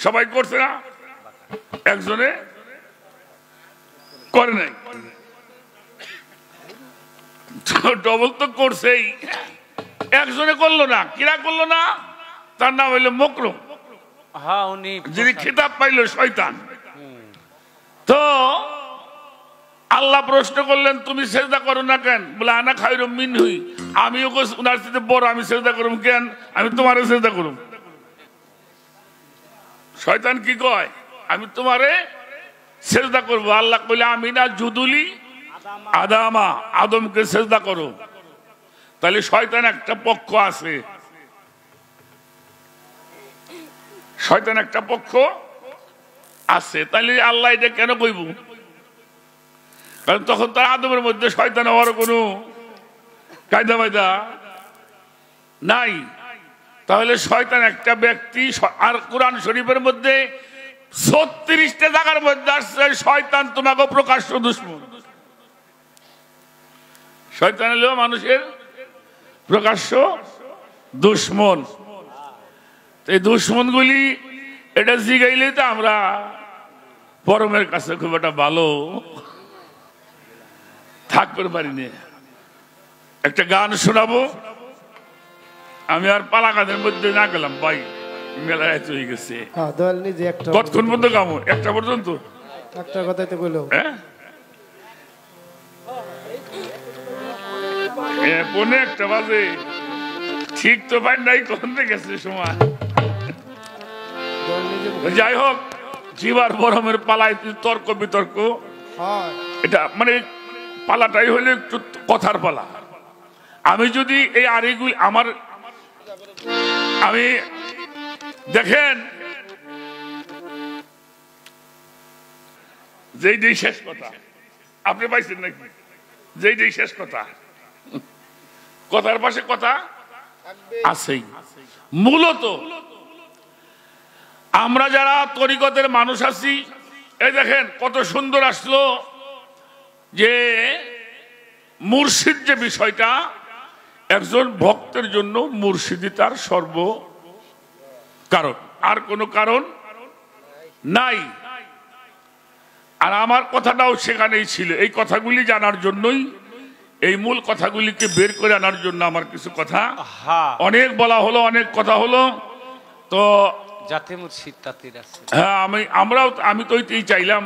A: সবাই করছে না, একজনে করে নাই। ডবল তো করছেই, একজনে করলো না। কিরা করলো না? তার নাম হইল মুকরম,
D: হ্যাঁ উনি
A: যিনি খিতাব পাইল শয়তান। তো আল্লাহ প্রশ্ন করলেন, তুমি সেজদা করো না কেন? বলে আনা খায়রুম মিনহু, আমিও উনার সাথে বড়, আমি সেজদা করুম কেন? আমি তোমারে সেজদা করুম। শয়তান কি কয়? আমি তোমারে সেজদা করবো। আল্লাহ কইলে আমি না জুদুলি আদামা, আদমকে সেজদা করো। তাহলে শয়তান একটা পক্ষ আছে, শয়তান একটা পক্ষ আছে। তাহলে আল্লাহ এটা কেন কইব? কারণ তখন তার আদমের মধ্যে শয়তান হওয়ার কোনো কায়দা বায়দা নাই। তাহলে শয়তান একটা ব্যক্তি। আর কোরআন শরীফের মধ্যে 36টা জায়গার মধ্যে আসছে শয়তান তোমাকে প্রকাশ্য দুশমন। শয়তান হলো মানুষের প্রকাশ্য দুশমন। এই দুশমন গুলি এটা জিগাইলে তো আমরা পরমের কাছে খুব একটা ভালো থাকতে পারিনি। একটা গান শোনাবো, আমি আর পালাকাদের মধ্যে না গেলাম ভাই, মেলা রাত হয়ে গেছে।
E: দয়াল নিজে একটা
A: কতক্ষণ পর্যন্ত গামো? একটা পর্যন্ত।
E: একটা কথাই তো কইলো,
A: হ্যাঁ পনে একটা বাজে, ঠিক তো পাই নাই, কোন গেছে সময়।
E: দয়াল নিজে
A: যাই হোক, জীবার বরমের পালায় তর্ক বিতর্ক,
E: হয়
A: এটা মানে পালাটাই হলে একটু কথার পালা। আমি যদি এই আরিগুলি আমি দেখেন যেই শেষ কথা আপনি পাইছেন নাকি? যেই শেষ কথা, কথার পাশে কথা আছেই। মূলত আমরা যারা তরিকতের মানুষ আছি, এই দেখেন কত সুন্দর আসলো যে মুর্শিদ যে বিষয়টা, একজন ভক্তের জন্য মুর্শিদই তার সর্ব কারণ, আর কোনো কারণ নাই। আর আমার কথাটাও সেখানেই ছিল। এই কথাগুলি জানার জন্যই, এই মূল কথাগুলিকে বের করে আনার জন্য আমার কিছু কথা, অনেক বলা হলো, অনেক কথা হলো। তো
D: যাতে মুর্শিদ তাতে রাসূল,
A: হ্যাঁ আমি তো এইটাই চাইলাম।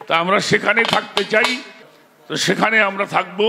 A: তা আমরা সেখানে থাকতে চাই, তো সেখানে আমরা থাকবো।